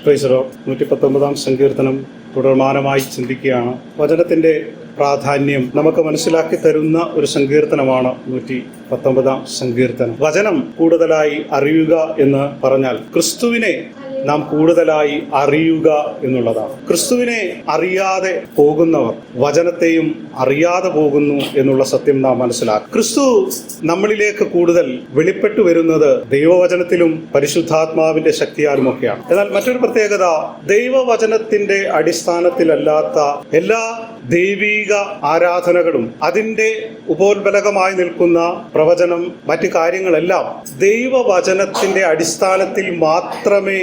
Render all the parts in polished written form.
Praise the Lord. 119 സങ്കീർത്തനം തുടർമാനമായി ചിന്തിക്കുകയാണ്. വചനത്തിൻ്റെ പ്രാധാന്യം നമുക്ക് മനസ്സിലാക്കി തരുന്ന ഒരു സങ്കീർത്തനമാണ് 119 സങ്കീർത്തനം. വചനം കൂടുതലായി അറിയുക എന്ന് പറഞ്ഞാൽ ക്രിസ്തുവിനെ നാം കൂടുതലായി അറിയുക എന്നുള്ളതാണ്. ക്രിസ്തുവിനെ അറിയാതെ പോകുന്നവർ വചനത്തെയും അറിയാതെ പോകുന്നു എന്നുള്ള സത്യം നാം മനസ്സിലാക്കും. ക്രിസ്തു നമ്മളിലേക്ക് കൂടുതൽ വെളിപ്പെട്ടു വരുന്നത് ദൈവവചനത്തിലും പരിശുദ്ധാത്മാവിന്റെ ശക്തിയാലുമൊക്കെയാണ്. എന്നാൽ മറ്റൊരു പ്രത്യേകത, ദൈവവചനത്തിന്റെ അടിസ്ഥാനത്തിലല്ലാത്ത എല്ലാ ദൈവീക ആരാധനകളും അതിന്റെ ഉപോത്ബലകമായി നിൽക്കുന്ന പ്രവചനം, മറ്റു കാര്യങ്ങളെല്ലാം ദൈവവചനത്തിന്റെ അടിസ്ഥാനത്തിൽ മാത്രമേ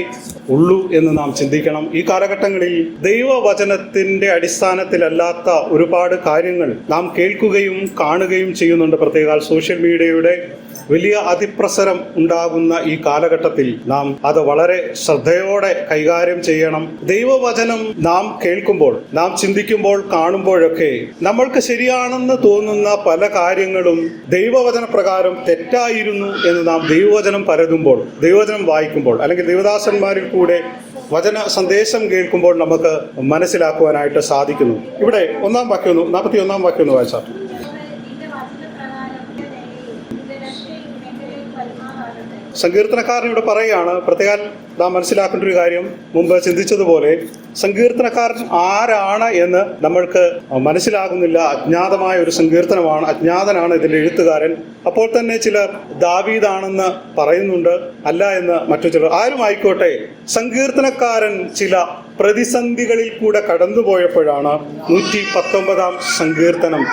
ഉള്ളൂ എന്ന് നാം ചിന്തിക്കണം. ഈ കാലഘട്ടങ്ങളിൽ ദൈവവചനത്തിന്റെ അടിസ്ഥാനത്തിലല്ലാത്ത ഒരുപാട് കാര്യങ്ങൾ നാം കേൾക്കുകയും കാണുകയും ചെയ്യുന്നുണ്ട്. പ്രത്യേക സോഷ്യൽ മീഡിയയുടെ വലിയ അതിപ്രസരം ഉണ്ടാകുന്ന ഈ കാലഘട്ടത്തിൽ നാം അത് വളരെ ശ്രദ്ധയോടെ കൈകാര്യം ചെയ്യണം. ദൈവവചനം നാം കേൾക്കുമ്പോൾ, നാം ചിന്തിക്കുമ്പോൾ, കാണുമ്പോഴൊക്കെ നമ്മൾക്ക് ശരിയാണെന്ന് തോന്നുന്ന പല കാര്യങ്ങളും ദൈവവചന പ്രകാരം തെറ്റായിരുന്നു എന്ന് നാം ദൈവവചനം പരതുമ്പോൾ, ദൈവവചനം വായിക്കുമ്പോൾ, അല്ലെങ്കിൽ ദൈവദാസന്മാരിൽ കൂടെ വചന സന്ദേശം കേൾക്കുമ്പോൾ നമുക്ക് മനസ്സിലാക്കുവാനായിട്ട് സാധിക്കുന്നു. ഇവിടെ 41 വാക്യം വായിച്ചാൽ, സങ്കീർത്തനക്കാരൻ ഇവിടെ പറയുകയാണ്. പ്രത്യേകം നാം മനസ്സിലാക്കേണ്ട ഒരു കാര്യം, മുമ്പ് ചിന്തിച്ചതുപോലെ സങ്കീർത്തനക്കാരൻ ആരാണ് എന്ന് നമ്മൾക്ക് മനസ്സിലാകുന്നില്ല. അജ്ഞാതമായ ഒരു സങ്കീർത്തനമാണ്, അജ്ഞാതനാണ് ഇതിന്റെ എഴുത്തുകാരൻ. അപ്പോൾ തന്നെ ചിലർ ദാവീദാണെന്ന് പറയുന്നുണ്ട്, അല്ല എന്ന് മറ്റു ചിലർ. ആരുമായിക്കോട്ടെ, സങ്കീർത്തനക്കാരൻ ചില പ്രതിസന്ധികളിൽ കൂടെ കടന്നുപോയപ്പോഴാണ് 119 സങ്കീർത്തനം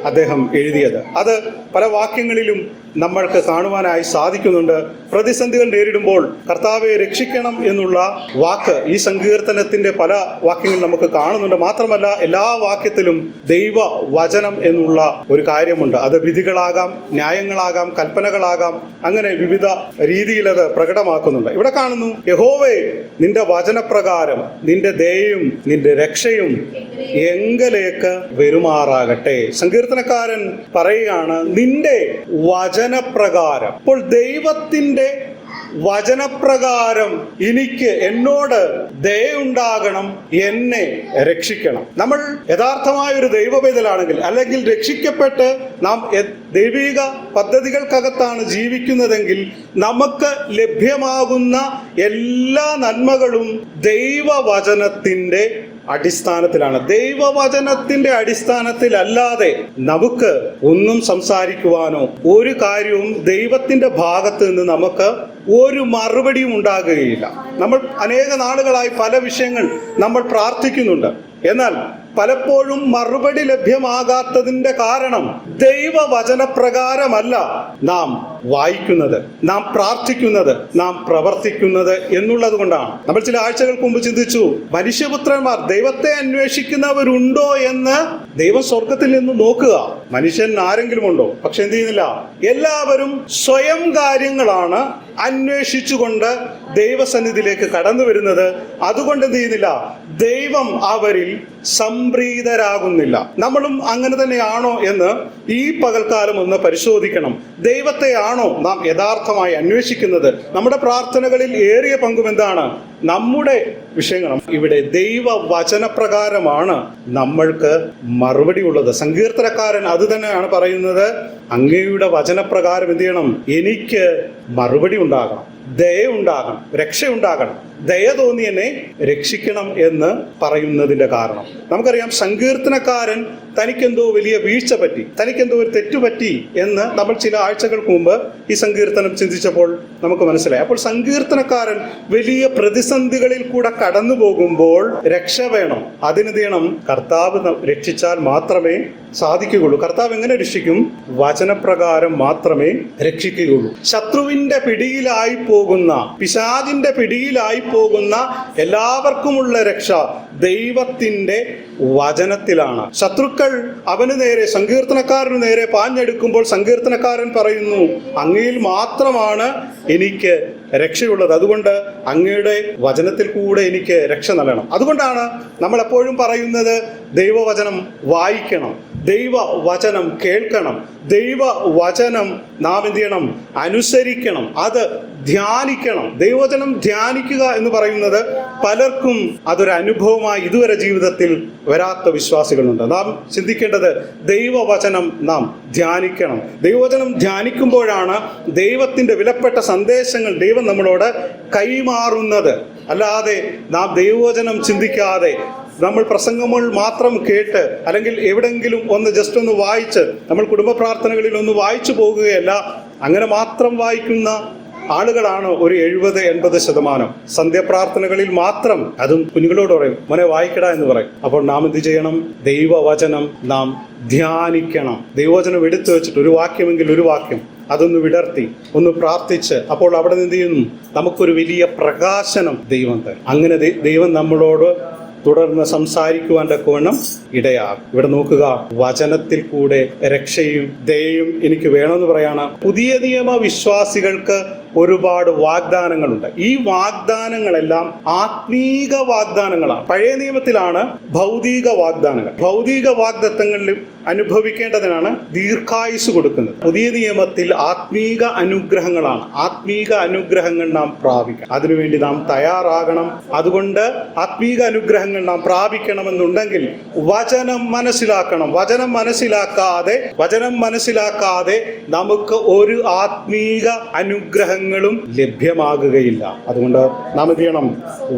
അദ്ദേഹം എഴുതിയത്. അത് പല വാക്യങ്ങളിലും നമ്മൾക്ക് കാണുവാനായി സാധിക്കുന്നുണ്ട്. പ്രതിസന്ധികൾ നേരിടുമ്പോൾ കർത്താവെ രക്ഷിക്കണം എന്നുള്ള വാക്ക് ഈ സങ്കീർത്തനത്തിന്റെ പല വാക്യങ്ങൾ നമുക്ക് കാണുന്നുണ്ട്. മാത്രമല്ല, എല്ലാ വാക്യത്തിലും ദൈവ വചനം എന്നുള്ള ഒരു കാര്യമുണ്ട്. അത് വിധികളാകാം, ന്യായങ്ങളാകാം, കൽപ്പനകളാകാം, അങ്ങനെ വിവിധ രീതിയിൽ അത് പ്രകടമാക്കുന്നുണ്ട്. ഇവിടെ കാണുന്നു, യഹോവേ നിന്റെ വചനപ്രകാരം നിന്റെ ദയയും നിന്റെ രക്ഷയും എങ്കലേക്ക് വരുമാറാകട്ടെ. സങ്കീർത്തനക്കാരൻ പറയുകയാണ്, നിന്റെ വചനപ്രകാരം. അപ്പോൾ ദൈവത്തിന്റെ വചനപ്രകാരം എന്നോട് ദയുണ്ടാകണം, എന്നെ രക്ഷിക്കണം. നമ്മൾ യഥാർത്ഥമായ ഒരു ദൈവപൈതലാണെങ്കിൽ, അല്ലെങ്കിൽ രക്ഷിക്കപ്പെട്ട് നാം ദൈവിക പദ്ധതികൾക്കകത്താണ് ജീവിക്കുന്നതെങ്കിൽ, നമുക്ക് ലഭ്യമാകുന്ന എല്ലാ നന്മകളും ദൈവവചനത്തിന്റെ അടിസ്ഥാനത്തിലാണ്. ദൈവവചനത്തിന്റെ അടിസ്ഥാനത്തിലല്ലാതെ നമുക്ക് ഒന്നും സംസാരിക്കുവാനോ ഒരു കാര്യവും ദൈവത്തിന്റെ ഭാഗത്ത് നിന്ന് നമുക്ക് ഒരു മറുപടിയും ഉണ്ടാകുകയില്ല. നമ്മൾ അനേക നാളുകളായി പല വിഷയങ്ങൾ നമ്മൾ പ്രാർത്ഥിക്കുന്നുണ്ട്. എന്നാൽ പലപ്പോഴും മറുപടി ലഭ്യമാകാത്തതിന്റെ കാരണം ദൈവവചനപ്രകാരമല്ല നാം വായിക്കുന്നത്, നാം പ്രാർത്ഥിക്കുന്നത്, നാം പ്രവർത്തിക്കുന്നത് എന്നുള്ളത് കൊണ്ടാണ്. നമ്മൾ ചില ആഴ്ചകൾക്ക് മുമ്പ് ചിന്തിച്ചു, മനുഷ്യപുത്രന്മാർ, ദൈവത്തെ അന്വേഷിക്കുന്നവരുണ്ടോ എന്ന് ദൈവം സ്വർഗത്തിൽ നിന്ന് നോക്കുക. മനുഷ്യൻ ആരെങ്കിലും ഉണ്ടോ? പക്ഷെ എന്ത് ചെയ്യുന്നില്ല, എല്ലാവരും സ്വയം കാര്യങ്ങളാണ് അന്വേഷിച്ചുകൊണ്ട് ദൈവസന്നിധിയിലേക്ക് കടന്നു വരുന്നത്. അതുകൊണ്ട് എന്ത് ചെയ്യുന്നില്ല, ദൈവം അവരിൽ സംപ്രീതരാകുന്നില്ല. നമ്മളും അങ്ങനെ തന്നെയാണോ എന്ന് ഈ പകൽക്കാലം ഒന്ന് പരിശോധിക്കണം. ദൈവത്തെയാണോ നാം യഥാർത്ഥമായി അന്വേഷിക്കുന്നത്? നമ്മുടെ പ്രാർത്ഥനകളിൽ ഏറിയ പങ്കും എന്താണ്? നമ്മുടെ വിഷയങ്ങൾ. ഇവിടെ ദൈവവചനപ്രകാരമാണ് നമ്മൾക്ക് മറുപടി ഉള്ളത്. സങ്കീർത്തനക്കാരൻ അത് തന്നെയാണ് പറയുന്നത്, അങ്ങയുടെ വചനപ്രകാരം എന്ത് ചെയ്യണം? എനിക്ക് മറുപടി ഉണ്ടാകണം, ദയ ഉണ്ടാകണം, രക്ഷ ഉണ്ടാകണം. ദയ തോന്നി എന്നെ രക്ഷിക്കണം എന്ന് പറയുന്നതിന്റെ കാരണം നമുക്കറിയാം. സങ്കീർത്തനക്കാരൻ തനിക്കെന്തോ വലിയ വീഴ്ച പറ്റി, തനിക്കെന്തോ ഒരു തെറ്റുപറ്റി എന്ന് നമ്മൾ ചില ആഴ്ചകൾക്ക് മുമ്പ് ഈ സങ്കീർത്തനം ചിന്തിച്ചപ്പോൾ നമുക്ക് മനസ്സിലായി. അപ്പോൾ സങ്കീർത്തനക്കാരൻ വലിയ പ്രതിസന്ധികളിൽ കൂടെ കടന്നു പോകുമ്പോൾ രക്ഷ വേണം. അതിന് തീണം കർത്താവ് രക്ഷിച്ചാൽ മാത്രമേ സാധിക്കുകയുള്ളൂ. കർത്താവ് എങ്ങനെ രക്ഷിക്കും? വചനപ്രകാരം മാത്രമേ രക്ഷിക്കുകയുള്ളൂ. ശത്രുവിന്റെ പിടിയിലായി പോകുന്ന, പിശാചിന്റെ പിടിയിലായി പോകുന്ന എല്ലാവർക്കുമുള്ള രക്ഷ ദൈവത്തിന്റെ വചനത്തിലാണ്. ശത്രുക്കൾ അവന് നേരെ, സങ്കീർത്തനക്കാരന് നേരെ പാഞ്ഞെടുക്കുമ്പോൾ സങ്കീർത്തനക്കാരൻ പറയുന്നു, അങ്ങയിൽ മാത്രമാണ് എനിക്ക് രക്ഷയുള്ളത്. അതുകൊണ്ട് അങ്ങയുടെ വചനത്തിൽ കൂടെ എനിക്ക് രക്ഷ നൽകണം. അതുകൊണ്ടാണ് നമ്മൾ എപ്പോഴും പറയുന്നത്, ദൈവവചനം വായിക്കണം, ദൈവവചനം കേൾക്കണം, ദൈവവചനം നാം എന്ത് ചെയ്യണം? അനുസരിക്കണം, അത് ധ്യാനിക്കണം. ദൈവവചനം ധ്യാനിക്കുക എന്ന് പറയുന്നത് പലർക്കും അതൊരു അനുഭവമായി ഇതുവരെ ജീവിതത്തിൽ വരാത്ത വിശ്വാസികളുണ്ട്. നാം ചിന്തിക്കേണ്ടത് ദൈവവചനം നാം ധ്യാനിക്കണം. ദൈവവചനം ധ്യാനിക്കുമ്പോഴാണ് ദൈവത്തിൻ്റെ വിലപ്പെട്ട സന്ദേശങ്ങൾ ദൈവം നമ്മളോട് കൈമാറുന്നത്. അല്ലാതെ നാം ദൈവവചനം ചിന്തിക്കാതെ നമ്മൾ പ്രസംഗങ്ങൾ മാത്രം കേട്ട് അല്ലെങ്കിൽ എവിടെങ്കിലും ഒന്ന് ജസ്റ്റ് ഒന്ന് വായിച്ച്, നമ്മൾ കുടുംബ പ്രാർത്ഥനകളിൽ ഒന്ന് വായിച്ചു പോകുകയല്ല. അങ്ങനെ മാത്രം വായിക്കുന്ന ആളുകളാണ് ഒരു 70-80%. സന്ധ്യാപ്രാർത്ഥനകളിൽ മാത്രം, അതും കുഞ്ഞുങ്ങളോട് പറയും, മോനെ വായിക്കടാ എന്ന് പറയും. അപ്പോൾ നാം എന്ത് ചെയ്യണം? ദൈവവചനം നാം ധ്യാനിക്കണം. ദൈവവചനം എടുത്തു വെച്ചിട്ട് ഒരു വാക്യമെങ്കിൽ ഒരു വാക്യം അതൊന്ന് വിടർത്തി ഒന്ന് പ്രാർത്ഥിച്ച്, അപ്പോൾ അവിടെ നിന്ന് എന്ത് ചെയ്യുന്നു? നമുക്കൊരു വലിയ പ്രകാശനം ദൈവം തരും. അങ്ങനെ ദൈവം നമ്മളോട് തുടർന്ന് സംസാരിക്കുവാൻ തക്കവണ്ണം ഇടയാകും. ഇവിടെ നോക്കുക, വചനത്തിൽ കൂടെ രക്ഷയും ദയയും എനിക്ക് വേണമെന്ന് പറയാണ്. പുതിയ നിയമ വിശ്വാസികൾക്ക് ഒരുപാട് വാഗ്ദാനങ്ങളുണ്ട്. ഈ വാഗ്ദാനങ്ങളെല്ലാം ആത്മീക വാഗ്ദാനങ്ങളാണ്. പഴയ നിയമത്തിലാണ് ഭൗതിക വാഗ്ദാനങ്ങൾ. ഭൗതിക വാഗ്ദത്തങ്ങളിലും അനുഭവിക്കേണ്ടതിനാണ് ദീർഘായുസ് കൊടുക്കുന്നത്. പുതിയ നിയമത്തിൽ ആത്മീക അനുഗ്രഹങ്ങളാണ്. ആത്മീക അനുഗ്രഹങ്ങൾ നാം പ്രാപിക്കണം. അതിനുവേണ്ടി നാം തയ്യാറാകണം. അതുകൊണ്ട് ആത്മീക അനുഗ്രഹങ്ങൾ നാം പ്രാപിക്കണമെന്നുണ്ടെങ്കിൽ വചനം മനസ്സിലാക്കണം. വചനം മനസ്സിലാക്കാതെ നമുക്ക് ഒരു ആത്മീക അനുഗ്രഹങ്ങളും ലഭ്യമാകുകയില്ല. അതുകൊണ്ട് നാം എന്ത് ചെയ്യണം?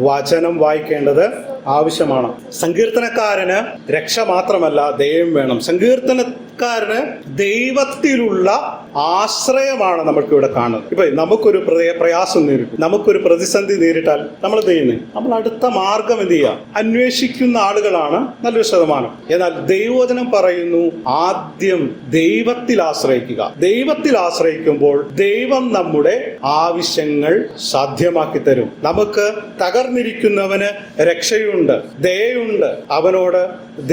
വചനം വായിക്കേണ്ടത് ആവശ്യമാണ്. സങ്കീർത്തനക്കാരന് രക്ഷ മാത്രമല്ല, ദയയും വേണം. സങ്കീർത്തനക്കാരന് ദൈവത്തിലുള്ള ആശ്രയമാണ് നമ്മൾക്ക് ഇവിടെ കാണുന്നത്. ഇപ്പൊ നമുക്കൊരു പ്രയാസം നേരിട്ടു, നമുക്കൊരു പ്രതിസന്ധി നേരിട്ടാൽ നമ്മൾ എന്ത് ചെയ്യുന്നത്? നമ്മൾ അടുത്ത മാർഗം എന്ത് ചെയ്യുക? അന്വേഷിക്കുന്ന ആളുകളാണ് നല്ലൊരു ശതമാനം. എന്നാൽ ദൈവവചനം പറയുന്നു, ആദ്യം ദൈവത്തിൽ ആശ്രയിക്കുക. ദൈവത്തിൽ ആശ്രയിക്കുമ്പോൾ ദൈവം നമ്മുടെ ആവശ്യങ്ങൾ സാധ്യമാക്കി തരും. നമുക്ക് തകർന്നിരിക്കുന്നവന് രക്ഷയുണ്ട്, ദയയുണ്ട്, അവനോട്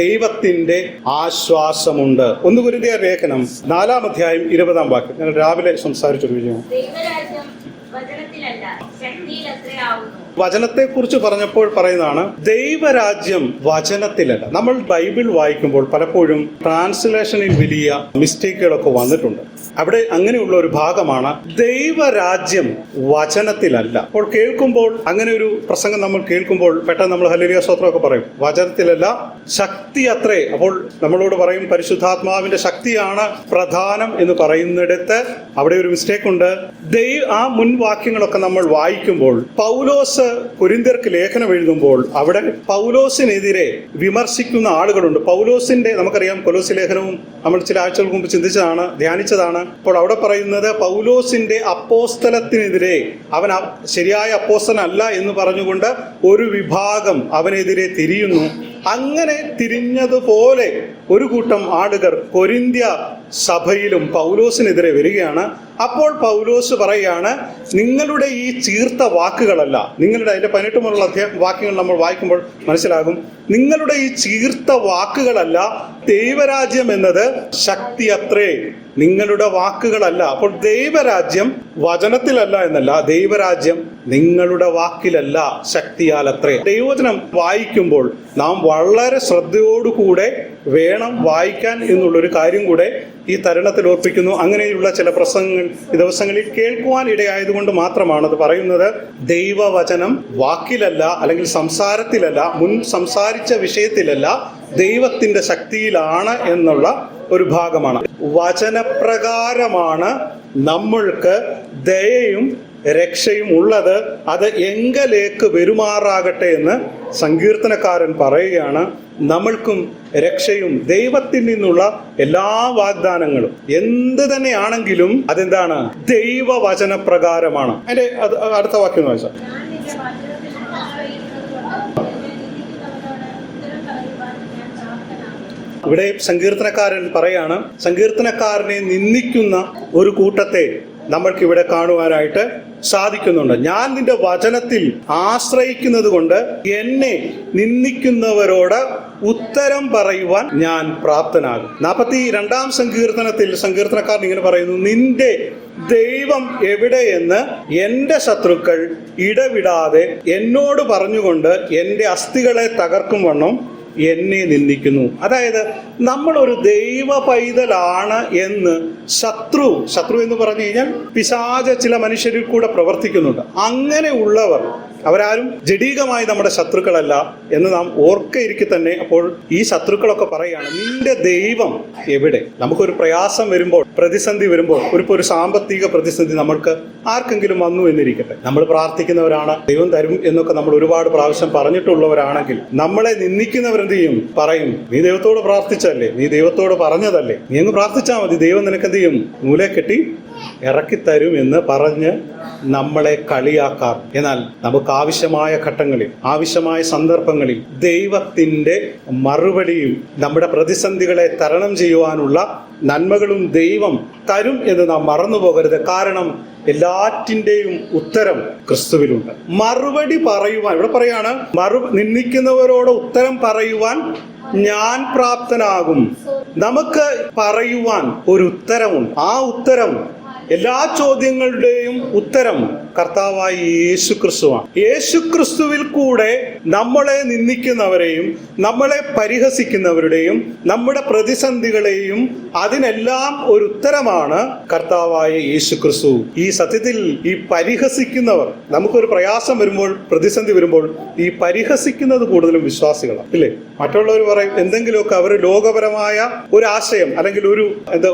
ദൈവത്തിന്റെ ആശ്വാസമുണ്ട്. 1 കൊരിന്ത്യർ ലേഖനം 4-ാം അധ്യായം 20-ാം വാക്യം. ഞാൻ രാവിലെ സംസാരിച്ചൊരു വിഷയം. വചനത്തെ കുറിച്ച് പറഞ്ഞപ്പോൾ പറയുന്നതാണ്, ദൈവരാജ്യം വചനത്തിലല്ല. നമ്മൾ ബൈബിൾ വായിക്കുമ്പോൾ പലപ്പോഴും ട്രാൻസ്ലേഷനിൽ വലിയ മിസ്റ്റേക്കുകളൊക്കെ വന്നിട്ടുണ്ട്. അവിടെ അങ്ങനെയുള്ള ഒരു ഭാഗമാണ് ദൈവരാജ്യം വചനത്തിലല്ല. അപ്പോൾ കേൾക്കുമ്പോൾ അങ്ങനെ ഒരു പ്രസംഗം നമ്മൾ കേൾക്കുമ്പോൾ പെട്ടെന്ന് നമ്മൾ ഹല്ലേലൂയ സ്തോത്രമൊക്കെ പറയും. വചനത്തിലല്ല, ശക്തി അത്രേ. അപ്പോൾ നമ്മളോട് പറയും പരിശുദ്ധാത്മാവിന്റെ ശക്തിയാണ് പ്രധാനം എന്ന് പറയുന്നിടത്ത് അവിടെ ഒരു മിസ്റ്റേക്ക് ഉണ്ട്. ആ മുൻ വാക്യങ്ങളൊക്കെ നമ്മൾ വായിക്കുമ്പോൾ പൗലോസ് കൊരിന്ത്യർക്ക് ലേഖനം എഴുതുമ്പോൾ അവിടെ പൗലോസിനെതിരെ വിമർശിക്കുന്ന ആളുകളുണ്ട്. പൗലോസിന്റെ, നമുക്കറിയാം കൊലോസ്യ ലേഖനവും നമ്മൾ ചില ആഴ്ചകൾക്ക് മുമ്പ് ചിന്തിച്ചതാണ്, ധ്യാനിച്ചതാണ്. അപ്പോൾ അവിടെ പറയുന്നത് പൗലോസിന്റെ അപ്പോസ്തലത്തിനെതിരെ, അവൻ ശരിയായ അപ്പോസ്തലനല്ല എന്ന് പറഞ്ഞുകൊണ്ട് ഒരു വിഭാഗം അവനെതിരെ തിരിയുന്നു. അങ്ങനെ തിരിഞ്ഞതുപോലെ ഒരു കൂട്ടം ആളുകൾ കൊരിന്ത്യ സഭയിലും പൗലോസിനെതിരെ വരികയാണ്. അപ്പോൾ പൗലോസ് പറയുകയാണ്, നിങ്ങളുടെ ഈ ചീർത്ത വാക്കുകളല്ല, നിങ്ങളുടെ അതിൻ്റെ 18 മുതലുള്ള വാക്യങ്ങൾ നമ്മൾ വായിക്കുമ്പോൾ മനസ്സിലാകും, നിങ്ങളുടെ ഈ ചീർത്ത വാക്കുകളല്ല, ദൈവരാജ്യം എന്നത് ശക്തി അത്രേ, നിങ്ങളുടെ വാക്കുകളല്ല. അപ്പോൾ ദൈവരാജ്യം വചനത്തിലല്ല എന്നല്ല, ദൈവരാജ്യം നിങ്ങളുടെ വാക്കിലല്ല, ശക്തിയാലത്രേ. ദൈവവചനം വായിക്കുമ്പോൾ നാം വളരെ ശ്രദ്ധയോടുകൂടെ വേണം വായിക്കാൻ എന്നുള്ളൊരു കാര്യം കൂടെ ഈ തരുണത്തിൽ ഓർപ്പിക്കുന്നു. അങ്ങനെയുള്ള ചില പ്രസംഗങ്ങൾ ഈ ദിവസങ്ങളിൽ കേൾക്കുവാൻ ഇടയായതുകൊണ്ട് മാത്രമാണ് അത് പറയുന്നത്. ദൈവവചനം വാക്കിലല്ല, അല്ലെങ്കിൽ സംസാരത്തിലല്ല, മുൻ സംസാരിച്ച വിഷയത്തിലല്ല, ദൈവത്തിന്റെ ശക്തിയിലാണ് എന്നുള്ള ഒരു ഭാഗമാണ്. വചനപ്രകാരമാണ് നമ്മൾക്ക് ദയയും രക്ഷയും ഉള്ളത്. അത് എങ്കലേക്ക് വരുമാറാകട്ടെ എന്ന് സങ്കീർത്തനക്കാരൻ പറയുകയാണ്. നമ്മൾക്കും രക്ഷയും ദൈവത്തിൽ നിന്നുള്ള എല്ലാ വാഗ്ദാനങ്ങളും എന്ത് തന്നെയാണെങ്കിലും അതെന്താണ്? ദൈവവചനപ്രകാരമാണ്. അതിന്റെ അടുത്ത വാക്യം എന്ന് വെച്ചാൽ, ഇവിടെ സങ്കീർത്തനക്കാരൻ പറയാണ്, സങ്കീർത്തനക്കാരനെ നിന്ദിക്കുന്ന ഒരു കൂട്ടത്തെ നമ്മൾക്കിവിടെ കാണുവാനായിട്ട് സാധിക്കുന്നുണ്ട്. ഞാൻ നിന്റെ വചനത്തിൽ ആശ്രയിക്കുന്നത് കൊണ്ട് എന്നെ നിന്ദിക്കുന്നവരോട് ഉത്തരം പറയുവാൻ ഞാൻ പ്രാപ്തനാകും. 42-ാം സങ്കീർത്തനത്തിൽ സങ്കീർത്തനക്കാരൻ ഇങ്ങനെ പറയുന്നു, നിന്റെ ദൈവം എവിടെയെന്ന് എൻ്റെ ശത്രുക്കൾ ഇടവിടാതെ എന്നോട് പറഞ്ഞുകൊണ്ട് എൻ്റെ അസ്ഥികളെ തകർക്കും വണ്ണം എന്നെ നിന്ദിക്കുന്നു. അതായത് നമ്മളൊരു ദൈവ പൈതലാണ് എന്ന് ശത്രു എന്ന് പറഞ്ഞു കഴിഞ്ഞാൽ പിശാച ചില മനുഷ്യരിൽ കൂടെ പ്രവർത്തിക്കുന്നുണ്ട്. അങ്ങനെയുള്ളവർ അവരാരും ജഡീകമായി നമ്മുടെ ശത്രുക്കളല്ല എന്ന് നാം ഓർക്കയിരിക്കെ തന്നെ അപ്പോൾ ഈ ശത്രുക്കളൊക്കെ പറയുകയാണ്, നിന്റെ ദൈവം എവിടെ? നമുക്കൊരു പ്രയാസം വരുമ്പോൾ, പ്രതിസന്ധി വരുമ്പോൾ, ഒരു സാമ്പത്തിക പ്രതിസന്ധി നമ്മൾക്ക് ആർക്കെങ്കിലും വന്നു എന്നിരിക്കട്ടെ, നമ്മൾ പ്രാർത്ഥിക്കുന്നവരാണ്, ദൈവം തരും എന്നൊക്കെ നമ്മൾ ഒരുപാട് പ്രാവശ്യം പറഞ്ഞിട്ടുള്ളവരാണെങ്കിൽ നമ്മളെ നിന്ദിക്കുന്നവരെന്ത് ചെയ്യും? പറയും, നീ ദൈവത്തോട് പ്രാർത്ഥിച്ചല്ലേ, നീ ദൈവത്തോട് പറഞ്ഞതല്ലേ, നീ അങ്ങ് പ്രാർത്ഥിച്ചാൽ മതി, ദൈവം നിനക്കെന്ത് ചെയ്യും? നൂലെ കെട്ടി ഇറക്കിത്തരും എന്ന് പറഞ്ഞ് നമ്മളെ കളിയാക്കാം. എന്നാൽ നമുക്ക് ആവശ്യമായ ഘട്ടങ്ങളിൽ, ആവശ്യമായ സന്ദർഭങ്ങളിൽ ദൈവത്തിൻ്റെ മറുപടിയും നമ്മുടെ പ്രതിസന്ധികളെ തരണം ചെയ്യുവാനുള്ള നന്മകളും ദൈവം തരും എന്ന് നാം മറന്നു പോകരുത്. കാരണം എല്ലാറ്റിൻ്റെയും ഉത്തരം ക്രിസ്തുവിലുണ്ട്. മറുപടി പറയുവാൻ ഇവിടെ പറയാണ്, നിന്ദിക്കുന്നവരോട് ഉത്തരം പറയുവാൻ ഞാൻ പ്രാപ്തനാകും. നമുക്ക് പറയുവാൻ ഒരു ഉത്തരമുണ്ട്. ആ ഉത്തരം, എല്ലാ ചോദ്യങ്ങളുടെയും ഉത്തരം കർത്താവായ യേശുക്രിസ്തുവാണ്. യേശുക്രിസ്തുവിൽ കൂടെ നമ്മളെ നിന്ദിക്കുന്നവരെയും നമ്മളെ പരിഹസിക്കുന്നവരുടെയും നമ്മുടെ പ്രതിസന്ധികളെയും അതിനെല്ലാം ഒരു ഉത്തരമാണ് കർത്താവായ യേശുക്രിസ്തു. ഈ സത്യത്തിൽ ഈ പരിഹസിക്കുന്നവർ, നമുക്കൊരു പ്രയാസം വരുമ്പോൾ, പ്രതിസന്ധി വരുമ്പോൾ ഈ പരിഹസിക്കുന്നത് കൂടുതലും വിശ്വാസികളാണ്, ഇല്ലേ? മറ്റുള്ളവർ പറയും എന്തെങ്കിലുമൊക്കെ, അവർ ലോകപരമായ ഒരു ആശയം അല്ലെങ്കിൽ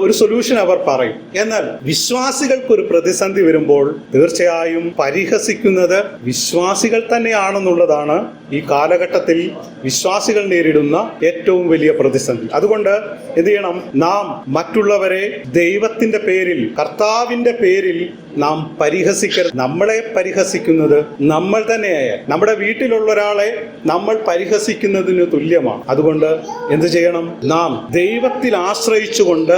ഒരു സൊല്യൂഷൻ അവർ പറയും. എന്നാൽ വിശ്വാസികൾക്കൊരു പ്രതിസന്ധി വരുമ്പോൾ തീർച്ചയായും പരിഹസിക്കുന്നത് വിശ്വാസികൾ തന്നെയാണെന്നുള്ളതാണ് ഈ കാലഘട്ടത്തിൽ വിശ്വാസികൾ നേരിടുന്ന ഏറ്റവും വലിയ പ്രതിസന്ധി. അതുകൊണ്ട് എന്ത് ചെയ്യണം? നാം മറ്റുള്ളവരെ ദൈവത്തിന്റെ പേരിൽ, കർത്താവിന്റെ പേരിൽ നാം പരിഹസിക്കരുത്. നമ്മളെ പരിഹസിക്കുന്നത് നമ്മൾ തന്നെയായ നമ്മുടെ വീട്ടിലുള്ള ഒരാളെ നമ്മൾ പരിഹസിക്കുന്നതിന് തുല്യമാണ്. അതുകൊണ്ട് എന്ത് ചെയ്യണം? നാം ദൈവത്തിൽ ആശ്രയിച്ചുകൊണ്ട്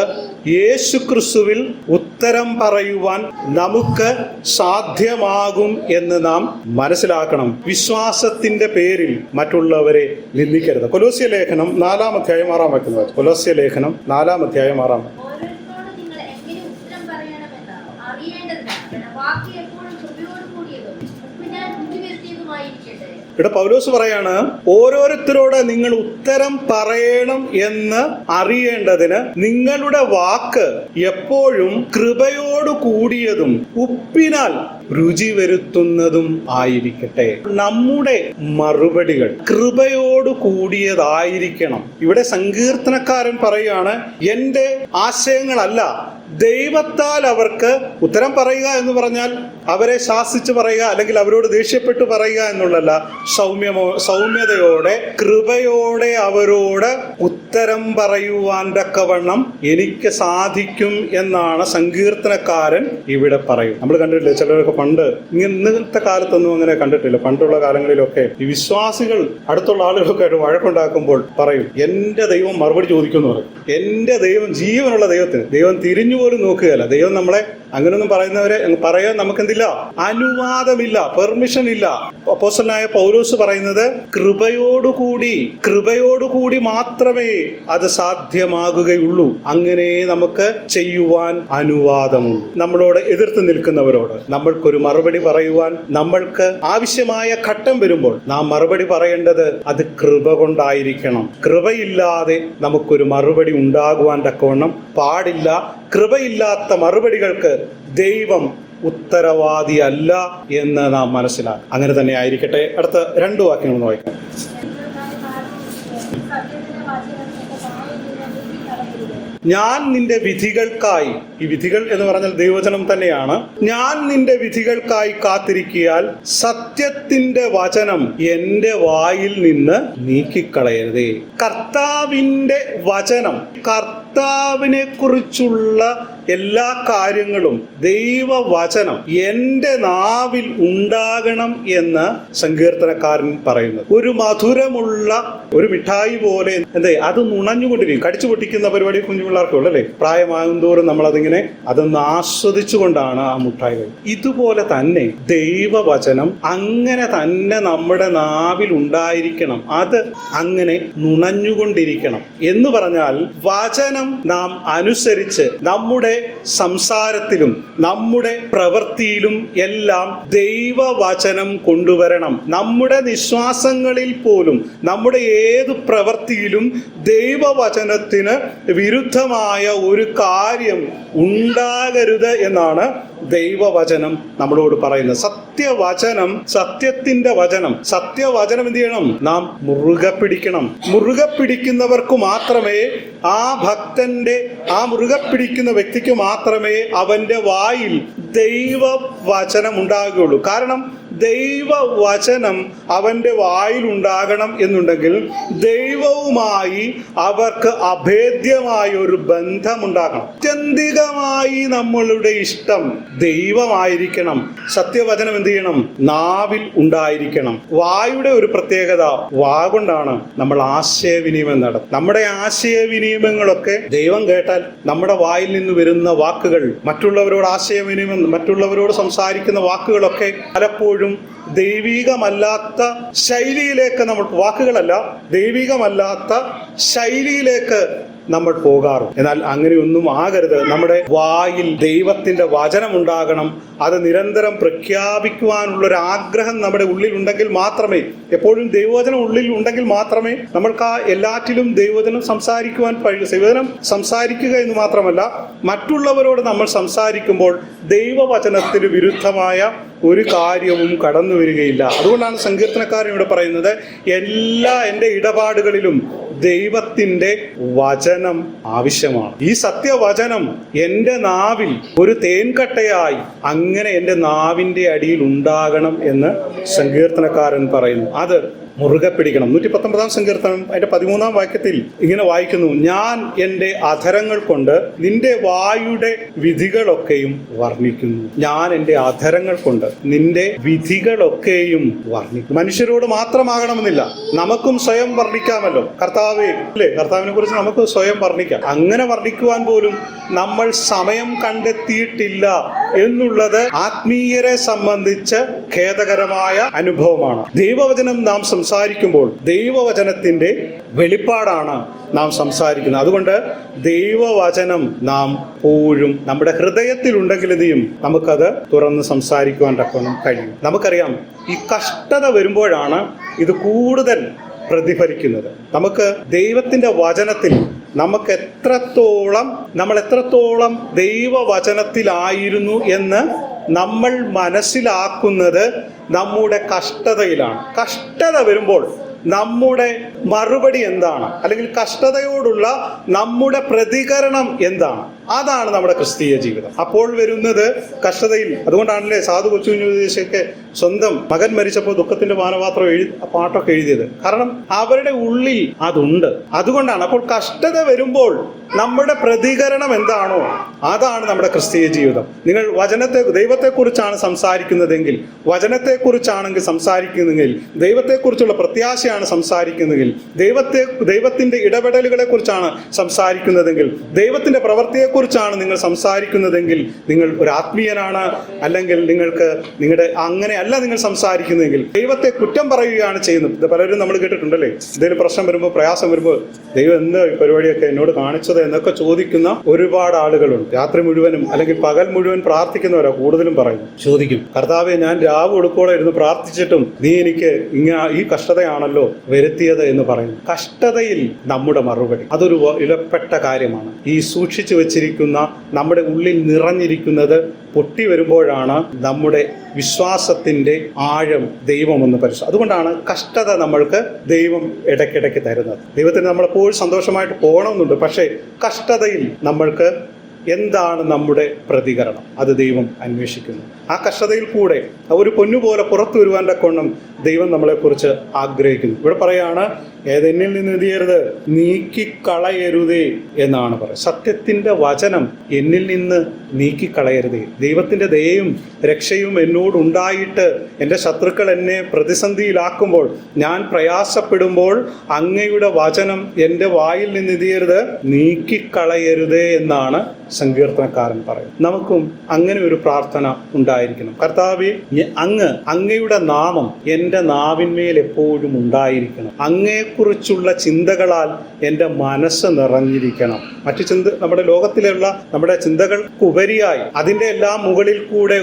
യേശുക്രിസ്തുവിൽ ഉത്തരം പറയുവാൻ നമുക്ക് സാധ്യമാകും എന്ന് നാം മനസ്സിലാക്കണം. വിശ്വാസത്തിന്റെ പേരിൽ മറ്റുള്ളവരെ നിന്ദിക്കരുത്. കൊലോസ്യ ലേഖനം 4-ാം അധ്യായം 6-ാം വാക്യം. കൊലോസ്യ ലേഖനം 4-ാം അധ്യായം 6-ാം വാക്യം. ഇവിടെ പൗലോസ് പറയാണ്, ഓരോരുത്തരോട് നിങ്ങൾ ഉത്തരം പറയണം എന്ന് അറിയേണ്ടതിന് നിങ്ങളുടെ വാക്ക് എപ്പോഴും കൃപയോട് കൂടിയതും ഉപ്പിനാൽ രുചി വരുത്തുന്നതും ആയിരിക്കട്ടെ. നമ്മുടെ മറുപടികൾ കൃപയോട് കൂടിയതായിരിക്കണം. ഇവിടെ സങ്കീർത്തനക്കാരൻ പറയുകയാണ്, എന്റെ ആശയങ്ങളല്ല, ദൈവത്താൽ അവർക്ക് ഉത്തരം പറയുക എന്ന് പറഞ്ഞാൽ അവരെ ശാസിച്ച് പറയുക അല്ലെങ്കിൽ അവരോട് ദേഷ്യപ്പെട്ട് പറയുക എന്നുള്ളതല്ല. സൗമ്യതയോടെ, കൃപയോടെ അവരോട് ഉത്തരം പറയുവാൻ തക്കവണ്ണം എനിക്ക് സാധിക്കും എന്നാണ് സങ്കീർത്തനക്കാരൻ ഇവിടെ പറയും. നമ്മൾ കണ്ടിട്ടില്ലേ, ചിലരൊക്കെ പണ്ട്, ഇന്നത്തെ കാലത്തൊന്നും അങ്ങനെ കണ്ടിട്ടില്ല, പണ്ടുള്ള കാലങ്ങളിലൊക്കെ ഈ വിശ്വാസികൾ അടുത്തുള്ള ആളുകളൊക്കെ ആയിട്ട് വഴക്കുണ്ടാക്കുമ്പോൾ പറയും, എന്റെ ദൈവം മറുപടി ചോദിക്കുമെന്ന് പറയും. എന്റെ ദൈവം, ജീവനുള്ള ദൈവം തിരിഞ്ഞു പോലും നോക്കുകയല്ല. ദൈവം നമ്മളെ അങ്ങനെയൊന്നും പറയുന്നവരെ പറയാൻ നമുക്കെന്തില്ല? അനുവാദമില്ല, പെർമിഷൻ ഇല്ല. അപ്പോസ്തലനായ പൗലോസ് പറയുന്നത് കൃപയോടുകൂടി മാത്രമേ അത് സാധ്യമാകുകയുള്ളൂ. അങ്ങനെ നമുക്ക് ചെയ്യുവാൻ അനുവാദമുള്ളൂ. നമ്മളോട് എതിർത്ത് നിൽക്കുന്നവരോട് നമ്മൾക്കൊരു മറുപടി പറയുവാൻ നമ്മൾക്ക് ആവശ്യമായ ഘട്ടം വരുമ്പോൾ നാം മറുപടി പറയേണ്ടത് അത് കൃപ കൊണ്ടായിരിക്കണം. കൃപയില്ലാതെ നമുക്കൊരു മറുപടി ഉണ്ടാകുവാൻ തക്കവണ്ണം പാടില്ല. കൃപയില്ലാത്ത മറുപടികൾക്ക് ദൈവം ഉത്തരവാദിയല്ല എന്ന് നാം മനസ്സിലാക്കും. അങ്ങനെ തന്നെ ആയിരിക്കട്ടെ. അടുത്ത 2 വാക്യങ്ങൾ വായിക്കാം. ഞാൻ നിന്റെ വിധികൾക്കായി, ഈ വിധികൾ എന്ന് പറഞ്ഞാൽ ദൈവവചനം തന്നെയാണ്, ഞാൻ നിന്റെ വിധികൾക്കായി കാത്തിരിക്കിയാൽ സത്യത്തിന്റെ വചനം എന്റെ വായിൽ നിന്ന് നീക്കിക്കളയരുതേ. കർത്താവിന്റെ വചനം, കർത്താവിനെ കുറിച്ചുള്ള എല്ലാ കാര്യങ്ങളും, ദൈവവചനം എൻ്റെ നാവിൽ ഉണ്ടാകണം എന്ന് സങ്കീർത്തനക്കാരൻ പറയുന്നത്. ഒരു മധുരമുള്ള ഒരു മിഠായി പോലെ അത് നുണഞ്ഞുകൊണ്ടിരിക്കും. കടിച്ചു പൊട്ടിക്കുന്ന പരിപാടി കുഞ്ഞു പിള്ളേർക്കുള്ളൂ അല്ലേ? പ്രായമാകും തോറും നമ്മളതിങ്ങനെ അതൊന്ന് ആസ്വദിച്ചുകൊണ്ടാണ് ആ മിഠായി. ഇതുപോലെ തന്നെ ദൈവവചനം അങ്ങനെ തന്നെ നമ്മുടെ നാവിൽ ഉണ്ടായിരിക്കണം. അത് അങ്ങനെ നുണഞ്ഞുകൊണ്ടിരിക്കണം എന്ന് പറഞ്ഞാൽ വചനം നാം അനുസരിച്ച് നമ്മുടെ നമ്മുടെ സംസാരത്തിലും നമ്മുടെ പ്രവൃത്തിയിലും എല്ലാം ദൈവവചനം കൊണ്ടുവരണം. നമ്മുടെ നിശ്വാസങ്ങളിൽ പോലും നമ്മുടെ ഏത് പ്രവൃത്തിയിലും ദൈവവചനത്തിന് വിരുദ്ധമായ ഒരു കാര്യം ഉണ്ടാകരുത് എന്നാണ് ദൈവവചനം നമ്മളോട് പറയുന്നത്. സത്യവചനം, സത്യത്തിന്റെ വചനം, സത്യവചനം എന്ത് ചെയ്യണം? നാം മുറുകെ പിടിക്കണം. മുറുകെ പിടിക്കുന്നവർക്ക് മാത്രമേ, ആ ഭക്തന്റെ, ആ മുറുകെ പിടിക്കുന്ന വ്യക്തിക്ക് മാത്രമേ അവന്റെ വായിൽ ദൈവവചനം ഉണ്ടാകുകയുള്ളൂ. കാരണം ദൈവവചനം അവന്റെ വായിൽ ഉണ്ടാകണം എന്നുണ്ടെങ്കിൽ ദൈവവുമായി അവർക്ക് അഭേദ്യമായ ഒരു ബന്ധമുണ്ടാകണം. ആത്യന്തികമായി നമ്മളുടെ ഇഷ്ടം ദൈവമായിരിക്കണം. സത്യവചനം എന്ത് ചെയ്യണം? നാവിൽ ഉണ്ടായിരിക്കണം. വായുടെ ഒരു പ്രത്യേകത, വാ കൊണ്ടാണ് നമ്മൾ ആശയവിനിമയം നടത്തുന്നത്. നമ്മുടെ ആശയവിനിമയങ്ങളൊക്കെ ദൈവം കേട്ടാൽ നമ്മുടെ വായിൽ നിന്ന് വരുന്ന വാക്കുകൾ, മറ്റുള്ളവരോട് ആശയവിനിമയം, മറ്റുള്ളവരോട് സംസാരിക്കുന്ന വാക്കുകളൊക്കെ പലപ്പോഴും ദൈവികമല്ലാത്ത ശൈലിയിലേക്ക് നമ്മൾ, വാക്കുകളല്ല, ദൈവികമല്ലാത്ത ശൈലിയിലേക്ക് നമ്മൾ പോകാറും. എന്നാൽ അങ്ങനെയൊന്നും ആകരുത്. നമ്മുടെ വായിൽ ദൈവത്തിന്റെ വചനം ഉണ്ടാകണം. അത് നിരന്തരം പ്രഖ്യാപിക്കുവാനുള്ളൊരു ആഗ്രഹം നമ്മുടെ ഉള്ളിൽ ഉണ്ടെങ്കിൽ മാത്രമേ, എപ്പോഴും ദൈവവചനം ഉള്ളിൽ ഉണ്ടെങ്കിൽ മാത്രമേ നമ്മൾക്ക് ആ എല്ലാറ്റിലും ദൈവവചനം സംസാരിക്കുവാൻ കഴിയൂ. ദൈവവചനം സംസാരിക്കുക എന്ന് മാത്രമല്ല, മറ്റുള്ളവരോട് നമ്മൾ സംസാരിക്കുമ്പോൾ ദൈവവചനത്തിന് വിരുദ്ധമായ ഒരു കാര്യവും കടന്നു വരികയില്ല. അതുകൊണ്ടാണ് സങ്കീർത്തനക്കാരൻ ഇവിടെ പറയുന്നത്, എൻ്റെ ഇടപാടുകളിലും ദൈവത്തിന്റെ വചനം ആവശ്യമാണ്. ഈ സത്യവചനം എൻ്റെ നാവിൽ ഒരു തേൻകട്ടയായി അങ്ങനെ എൻ്റെ നാവിൻ്റെ അടിയിൽ ഉണ്ടാകണം എന്ന് സങ്കീർത്തനക്കാരൻ പറയുന്നു. അത് മുറുകെ പിടിക്കണം. 119 സങ്കീർത്തനം അതിന്റെ 13 വാക്യത്തിൽ ഇങ്ങനെ വായിക്കുന്നു, ഞാൻ എൻ്റെ അധരങ്ങൾ കൊണ്ട് നിന്റെ വായുടെ വിധികളൊക്കെയും വർണ്ണിക്കുന്നു. ഞാൻ എൻ്റെ അധരങ്ങൾ കൊണ്ട് നിന്റെ വിധികളൊക്കെയും വർണ്ണിക്കും. മനുഷ്യരോട് മാത്രമാകണമെന്നില്ല, നമുക്കും സ്വയം വർണ്ണിക്കാമല്ലോ. കർത്താവേ, അല്ലേ, കർത്താവിനെ കുറിച്ച് നമുക്ക് സ്വയം വർണ്ണിക്കാം. അങ്ങനെ വർണ്ണിക്കുവാൻ പോലും നമ്മൾ സമയം കണ്ടെത്തിയിട്ടില്ല എന്നുള്ളത് ആത്മീയരെ സംബന്ധിച്ച് ഖേദകരമായ അനുഭവമാണ്. ദൈവവചനം നാം സംസാരിക്കുമ്പോൾ ദൈവവചനത്തിന്റെ വെളിപ്പാടാണ് നാം സംസാരിക്കുന്നത്. അതുകൊണ്ട് ദൈവവചനം നാം എപ്പോഴും നമ്മുടെ ഹൃദയത്തിൽ ഉണ്ടെങ്കിൽ എന്തെയും നമുക്കത് തുറന്ന് സംസാരിക്കുവാൻ തക്കവണ്ണം കഴിയും. നമുക്കറിയാം, ഈ കഷ്ടത വരുമ്പോഴാണ് ഇത് കൂടുതൽ പ്രതിഫലിക്കുന്നത്. നമുക്ക് ദൈവത്തിന്റെ വചനത്തിൽ നമ്മൾ എത്രത്തോളം ദൈവവചനത്തിലായിരുന്നു എന്ന് നമ്മൾ മനസ്സിലാക്കുന്നത് നമ്മുടെ കഷ്ടതയിലാണ്. കഷ്ടത വരുമ്പോൾ നമ്മുടെ മറുപടി എന്താണ്, അല്ലെങ്കിൽ കഷ്ടതയോടുള്ള നമ്മുടെ പ്രതികരണം എന്താണ്, അതാണ് നമ്മുടെ ക്രിസ്തീയ ജീവിതം. അപ്പോൾ വരുന്നത് കഷ്ടതയിൽ. അതുകൊണ്ടാണല്ലേ സാധു കൊച്ചുകുഞ്ഞുദേശൊക്കെ സ്വന്തം മകൻ മരിച്ചപ്പോൾ ദുഃഖത്തിന്റെ പാനപാത്രം പാട്ടൊക്കെ എഴുതിയത്. കാരണം അവരുടെ ഉള്ളിൽ അതുണ്ട്. അതുകൊണ്ടാണ്. അപ്പോൾ കഷ്ടത വരുമ്പോൾ നമ്മുടെ പ്രതികരണം എന്താണോ അതാണ് നമ്മുടെ ക്രിസ്തീയ ജീവിതം. നിങ്ങൾ ദൈവത്തെക്കുറിച്ചാണ് സംസാരിക്കുന്നതെങ്കിൽ, വചനത്തെക്കുറിച്ചാണെങ്കിൽ സംസാരിക്കുന്നതെങ്കിൽ, ദൈവത്തെക്കുറിച്ചുള്ള പ്രത്യാശയാണ് സംസാരിക്കുന്നതെങ്കിൽ, ദൈവത്തിന്റെ ഇടപെടലുകളെ കുറിച്ചാണ് സംസാരിക്കുന്നതെങ്കിൽ, ദൈവത്തിന്റെ പ്രവൃത്തിയെക്കുറിച്ചാണ് നിങ്ങൾ സംസാരിക്കുന്നതെങ്കിൽ നിങ്ങൾ ഒരു ആത്മീയനാണ്. അല്ലെങ്കിൽ നിങ്ങളുടെ അങ്ങനെയല്ല നിങ്ങൾ സംസാരിക്കുന്നതെങ്കിൽ ദൈവത്തെ കുറ്റം പറയുകയാണ് ചെയ്യുന്നത്. പലരും നമ്മൾ കേട്ടിട്ടുണ്ടല്ലേ, എന്തെങ്കിലും പ്രശ്നം വരുമ്പോൾ, പ്രയാസം വരുമ്പോൾ, ദൈവം എന്ത് പരിപാടിയൊക്കെ എന്നോട് കാണിച്ചത് എന്നൊക്കെ ചോദിക്കുന്ന ഒരുപാട് ആളുകളുണ്ട്. രാത്രി മുഴുവനും അല്ലെങ്കിൽ പകൽ മുഴുവൻ പ്രാർത്ഥിക്കുന്നവരാ കൂടുതലും പറയുന്നു. ചോദിക്കും, കർത്താവെ, ഞാൻ രാവ് ഒടുക്കോളം ഇരുന്ന് പ്രാർത്ഥിച്ചിട്ടും നീ എനിക്ക് ഈ കഷ്ടതയാണല്ലോ വരുത്തിയത് എന്ന് പറയുന്നു. കഷ്ടതയിൽ നമ്മുടെ മറുപടി അതൊരു വിലപ്പെട്ട കാര്യമാണ്. ഈ സൂക്ഷിച്ചു വെച്ചിരിക്കുന്ന, നമ്മുടെ ഉള്ളിൽ നിറഞ്ഞിരിക്കുന്നത് പൊട്ടി വരുമ്പോഴാണ് നമ്മുടെ വിശ്വാസത്തിന്റെ ആഴം ദൈവമൊന്ന് പരിശോധിക്കും. അതുകൊണ്ടാണ് കഷ്ടത നമ്മൾക്ക് ദൈവം ഇടയ്ക്കിടയ്ക്ക് തരുന്നത്. ദൈവത്തിന് നമ്മളെപ്പോഴും സന്തോഷമായിട്ട് പോകണമെന്നുണ്ട്. പക്ഷേ കഷ്ടതയിൽ നമ്മൾക്ക് എന്താണ് നമ്മുടെ പ്രതികരണം, അത് ദൈവം അന്വേഷിക്കുന്നു. ആ കഷ്ടതയിൽ കൂടെ ഒരു പൊന്നുപോലെ പുറത്തു വരുവാൻ തക്കവണ്ണം ദൈവം നമ്മളെക്കുറിച്ച് ആഗ്രഹിക്കുന്നു. ഇവിടെ പറയാണ്, ഏതെന്നിൽ നിന്ന് എന്ത് ചെയ്യരുത്, നീക്കിക്കളയരുതേ എന്നാണ് പറയുന്നത്. സത്യത്തിന്റെ വചനം എന്നിൽ നിന്ന് നീക്കിക്കളയരുതേ. ദൈവത്തിന്റെ ദയയും രക്ഷയും എന്നോടുണ്ടായിട്ട് എൻ്റെ ശത്രുക്കൾ എന്നെ പ്രതിസന്ധിയിലാക്കുമ്പോൾ, ഞാൻ പ്രയാസപ്പെടുമ്പോൾ അങ്ങയുടെ വചനം എൻ്റെ വായിൽ നിന്ന് എന്ത് ചെയ്യരുത്, നീക്കിക്കളയരുതേ എന്നാണ് സങ്കീർത്തനക്കാരൻ പറയും. നമുക്കും അങ്ങനെ ഒരു പ്രാർത്ഥന ഉണ്ടായിരിക്കണം. കർത്താവേ, അങ്ങയുടെ നാമം എൻ്റെ നാവിന്മേൽ എപ്പോഴും ഉണ്ടായിരിക്കണം. അങ്ങയെക്കുറിച്ചുള്ള ചിന്തകളാൽ എൻ്റെ മനസ്സ് നിറഞ്ഞിരിക്കണം. മറ്റു നമ്മുടെ ലോകത്തിലുള്ള നമ്മുടെ ചിന്തകൾക്കുപരിയായി അതിൻ്റെ എല്ലാം മുകളിൽ കൂടെ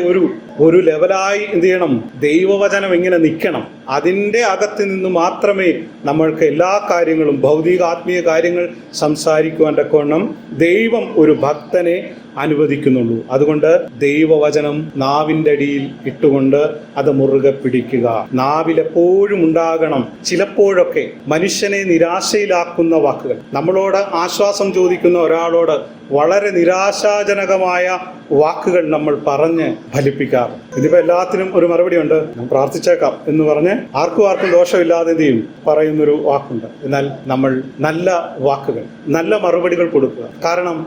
ഒരു ലെവലായി എന്ത് ചെയ്യണം? ദൈവവചനം ഇങ്ങനെ നിൽക്കണം. അതിൻ്റെ അകത്ത് നിന്ന് മാത്രമേ നമ്മൾക്ക് എല്ലാ കാര്യങ്ങളും, ഭൗതിക ആത്മീയ കാര്യങ്ങൾ സംസാരിക്കുവാൻ തക്കവണ്ണം ദൈവം ഒരു ഭക്തനെ അനുവദിക്കുന്നുള്ളൂ. അതുകൊണ്ട് ദൈവവചനം നാവിൻ്റെ അടിയിൽ ഇട്ടുകൊണ്ട് അത് മുറുകെ പിടിക്കുക. നാവിലെപ്പോഴും ഉണ്ടാകണം ചിലപ്പോഴൊക്കെ മനുഷ്യനെ നിരാശയിലാക്കുന്ന വാക്കുകൾ. നമ്മളോട് ആശ്വാസം ചോദിക്കുന്ന ഒരാളോട് വളരെ നിരാശാജനകമായ വാക്കുകൾ നമ്മൾ പറഞ്ഞ് ഫലിപ്പിക്കാറ്. ഇതിപ്പോൾ എല്ലാത്തിനും ഒരു മറുപടി ഉണ്ട്, ഞാൻ പ്രാർത്ഥിച്ചേക്കാം എന്ന് പറഞ്ഞ് ആർക്കും ദോഷമില്ലാതെ എന്ത് ചെയ്യും പറയുന്നൊരു വാക്കുണ്ട്. എന്നാൽ നമ്മൾ നല്ല വാക്കുകൾ, നല്ല മറുപടികൾ കൊടുക്കുക. കാരണം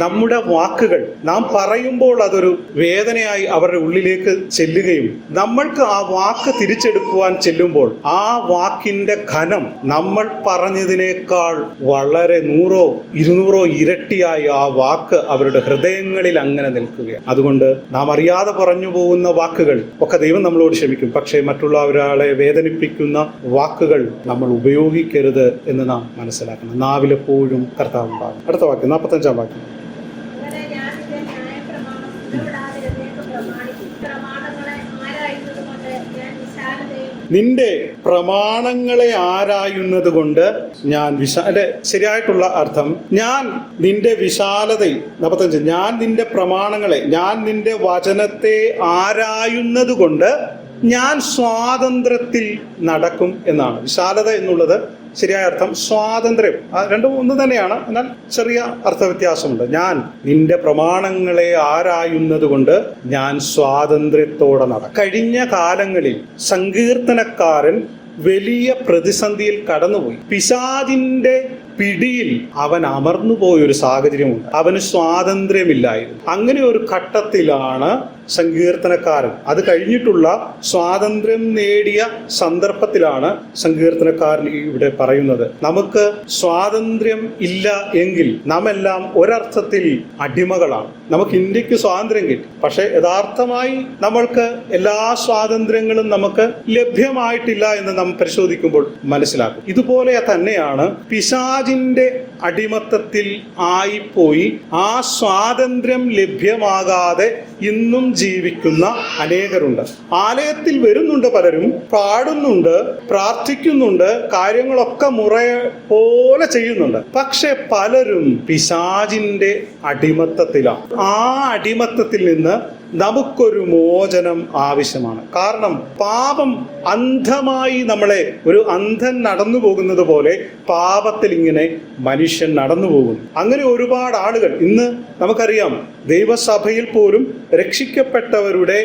നമ്മുടെ വാക്കുകൾ നാം പറയുമ്പോൾ അതൊരു വേദനയായി അവരുടെ ഉള്ളിലേക്ക് ചെല്ലുകയും നമ്മൾക്ക് ആ വാക്ക് തിരിച്ചെടുക്കുവാൻ ചെല്ലുമ്പോൾ ആ വാക്കിന്റെ ഘനം നമ്മൾ പറഞ്ഞതിനേക്കാൾ വളരെ 100 200 ഇരട്ടിയായി ആ വാക്ക് അവരുടെ ഹൃദയങ്ങളിൽ അങ്ങനെ നിൽക്കുകയാണ്. അതുകൊണ്ട് നാം അറിയാതെ പറഞ്ഞു പോകുന്ന വാക്കുകൾ ഒക്കെ ദൈവം നമ്മളോട് ക്ഷമിക്കും. പക്ഷേ മറ്റുള്ളവരാളെ വേദനിപ്പിക്കുന്ന വാക്കുകൾ നമ്മൾ ഉപയോഗിക്കരുത് എന്ന് നാം മനസ്സിലാക്കണം. നാവിലെപ്പോഴും കർത്താവ് ഉണ്ടാകും. അടുത്ത വാക്യം 45-ാം വാക്യം. നിന്റെ പ്രമാണങ്ങളെ ആരായുന്നത് കൊണ്ട് ഞാൻ ശരിയായിട്ടുള്ള അർത്ഥം, ഞാൻ നിന്റെ വിശാലതയിൽ 45, ഞാൻ നിന്റെ പ്രമാണങ്ങളെ, ഞാൻ നിന്റെ വചനത്തെ ആരായുന്നത് കൊണ്ട് ഞാൻ സ്വാതന്ത്ര്യത്തിൽ നടക്കും എന്നാണ്. വിശാലത എന്നുള്ളത് ശരിയായ അർത്ഥം സ്വാതന്ത്ര്യം, രണ്ടും ഒന്ന് തന്നെയാണ്, എന്നാൽ ചെറിയ അർത്ഥവ്യത്യാസമുണ്ട്. ഞാൻ നിന്റെ പ്രമാണങ്ങളെ ആരായുന്നത് കൊണ്ട് ഞാൻ സ്വാതന്ത്ര്യത്തോടെ നടക്കും. കഴിഞ്ഞ കാലങ്ങളിൽ സങ്കീർത്തനക്കാരൻ വലിയ പ്രതിസന്ധിയിൽ കടന്നുപോയി. പിശാചിന്റെ പിടിയിൽ അവൻ അമർന്നുപോയൊരു സാഹചര്യമുണ്ട്. അവന് സ്വാതന്ത്ര്യമില്ലായിരുന്നു. അങ്ങനെ ഒരു ഘട്ടത്തിലാണ് സങ്കീർത്തനക്കാരൻ, അത് കഴിഞ്ഞിട്ടുള്ള സ്വാതന്ത്ര്യം നേടിയ സന്ദർഭത്തിലാണ് സങ്കീർത്തനക്കാരൻ ഇവിടെ പറയുന്നത്, നമുക്ക് സ്വാതന്ത്ര്യം ഇല്ല എങ്കിൽ നാമെല്ലാം ഒരർത്ഥത്തിൽ അടിമകളാണ്. നമുക്ക് ഇന്ത്യക്ക് സ്വാതന്ത്ര്യം കിട്ടി, പക്ഷെ യഥാർത്ഥമായി നമ്മൾക്ക് എല്ലാ സ്വാതന്ത്ര്യങ്ങളും നമുക്ക് ലഭ്യമായിട്ടില്ല എന്ന് നാം പരിശോധിക്കുമ്പോൾ മനസ്സിലാക്കും. ഇതുപോലെ തന്നെയാണ് പിശാചിന്റെ അടിമത്തത്തിൽ ആയിപ്പോയി ആ സ്വാതന്ത്ര്യം ലഭ്യമാകാതെ ഇന്നും ജീവിക്കുന്ന അനേകരുണ്ട്. ആലയത്തിൽ വരുന്നുണ്ട്, പലരും പാടുന്നുണ്ട്, പ്രാർത്ഥിക്കുന്നുണ്ട്, കാര്യങ്ങളൊക്കെ പോലെ ചെയ്യുന്നുണ്ട്. പക്ഷെ പലരും പിശാചിന്റെ അടിമത്തത്തിലാണ്. ആ അടിമത്തത്തിൽ നിന്ന് നമുക്കൊരു മോചനം ആവശ്യമാണ്. കാരണം പാപം അന്ധമായി നമ്മളെ, ഒരു അന്ധൻ നടന്നു പോകുന്നത് പോലെ പാപത്തിൽ ഇങ്ങനെ മനുഷ്യൻ നടന്നു പോകുന്നു. അങ്ങനെ ഒരുപാട് ആളുകൾ ഇന്ന് നമുക്കറിയാം, ദൈവസഭയിൽ പോലും രക്ഷിക്കപ്പെട്ടവരുടെ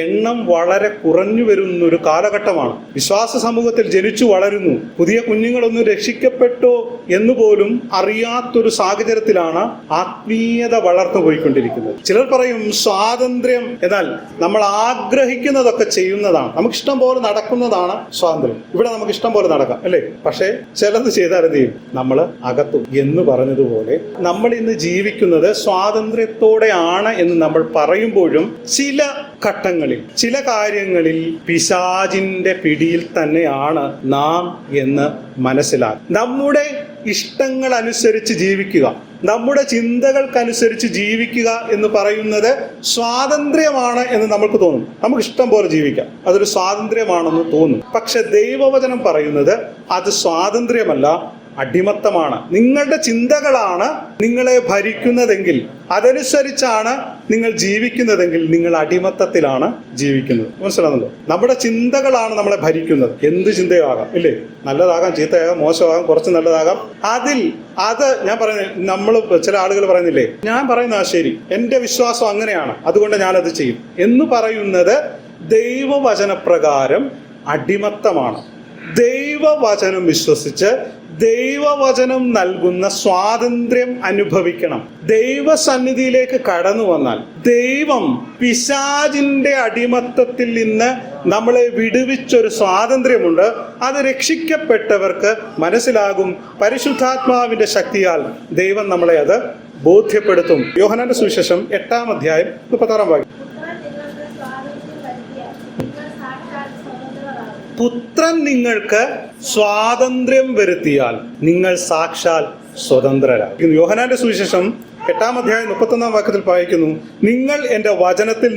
എണ്ണം വളരെ കുറഞ്ഞു വരുന്ന ഒരു കാലഘട്ടമാണ്. വിശ്വാസ സമൂഹത്തിൽ ജനിച്ചു വളരുന്നു, പുതിയ കുഞ്ഞുങ്ങളൊന്നും രക്ഷിക്കപ്പെട്ടോ എന്ന് പോലും അറിയാത്തൊരു സാഹചര്യത്തിലാണ് ആത്മീയത വളർന്നു പോയിക്കൊണ്ടിരിക്കുന്നത്. ചിലർ പറയും സ്വാതന്ത്ര്യം എന്നാൽ നമ്മൾ ആഗ്രഹിക്കുന്നതൊക്കെ ചെയ്യുന്നതാണ്, നമുക്ക് ഇഷ്ടം പോലെ നടക്കുന്നതാണ് സ്വാതന്ത്ര്യം. ഇവിടെ നമുക്ക് ഇഷ്ടം പോലെ നടക്കാം അല്ലേ? പക്ഷേ ചിലത് ചെയ്താൽ എന്ത് ചെയ്യും? നമ്മൾ അകത്തും എന്ന് പറഞ്ഞതുപോലെ നമ്മൾ ഇന്ന് ജീവിക്കുന്നത് സ്വാതന്ത്ര്യത്തോടെയാണ് എന്ന് നമ്മൾ പറയുമ്പോഴും ചില ഘട്ടങ്ങളിൽ, ചില കാര്യങ്ങളിൽ പിശാചിന്റെ പിടിയിൽ തന്നെയാണ് നാം എന്ന് മനസ്സിലാക്കുക. നമ്മുടെ ഇഷ്ടങ്ങൾ അനുസരിച്ച് ജീവിക്കുക, നമ്മുടെ ചിന്തകൾക്കനുസരിച്ച് ജീവിക്കുക എന്ന് പറയുന്നത് സ്വാതന്ത്ര്യമാണ് എന്ന് നമുക്ക് തോന്നും. നമുക്ക് ഇഷ്ടം പോലെ ജീവിക്കാം, അതൊരു സ്വാതന്ത്ര്യമാണെന്ന് തോന്നും. പക്ഷെ ദൈവവചനം പറയുന്നത് അത് സ്വാതന്ത്ര്യമല്ല, അടിമത്തമാണ്. നിങ്ങളുടെ ചിന്തകളാണ് നിങ്ങളെ ഭരിക്കുന്നതെങ്കിൽ, അതനുസരിച്ചാണ് നിങ്ങൾ ജീവിക്കുന്നതെങ്കിൽ നിങ്ങൾ അടിമത്തത്തിലാണ് ജീവിക്കുന്നത്. മനസ്സിലാകുന്നുണ്ടോ? നമ്മുടെ ചിന്തകളാണ് നമ്മളെ ഭരിക്കുന്നത്. എന്ത് ചിന്തയാകാം ഇല്ലേ? നല്ലതാകാം, ചീത്തയാകാം, മോശമാകാം, കുറച്ച് നല്ലതാകാം. അത് ഞാൻ പറയുന്നത്, നമ്മൾ ചില ആളുകൾ പറയുന്നില്ലേ, ഞാൻ പറയുന്നത് ശരി, എൻ്റെ വിശ്വാസം അങ്ങനെയാണ്, അതുകൊണ്ട് ഞാനത് ചെയ്യും എന്ന് പറയുന്നത് ദൈവവചനപ്രകാരം അടിമത്തമാണ്. ദൈവവചനം വിശ്വസിച്ച് ദൈവവചനം നൽകുന്ന സ്വാതന്ത്ര്യം അനുഭവിക്കണം. ദൈവസന്നിധിയിലേക്ക് കടന്നു വന്നാൽ ദൈവം പിശാചിന്റെ അടിമത്തത്തിൽ നിന്ന് നമ്മളെ വിടുവിച്ചൊരു സ്വാതന്ത്ര്യമുണ്ട്. അത് രക്ഷിക്കപ്പെട്ടവർക്ക് മനസ്സിലാകും. പരിശുദ്ധാത്മാവിന്റെ ശക്തിയാൽ ദൈവം നമ്മളെ അത് ബോധ്യപ്പെടുത്തും. യോഹന്നാന്റെ സുവിശേഷം 8-ാം അധ്യായം 36-ാം വാക്യം. പുത്രൻ നിങ്ങൾക്ക് സ്വാതന്ത്ര്യം വരുത്തിയാൽ നിങ്ങൾ സാക്ഷാൽ സ്വതന്ത്രരാകും. യോഹന്നാന്റെ സുവിശേഷം 8-ാം അധ്യായം 31-ാം വാക്യത്തിൽ വായിക്കുന്നു, നിങ്ങൾ എൻ്റെ വചനത്തിൽ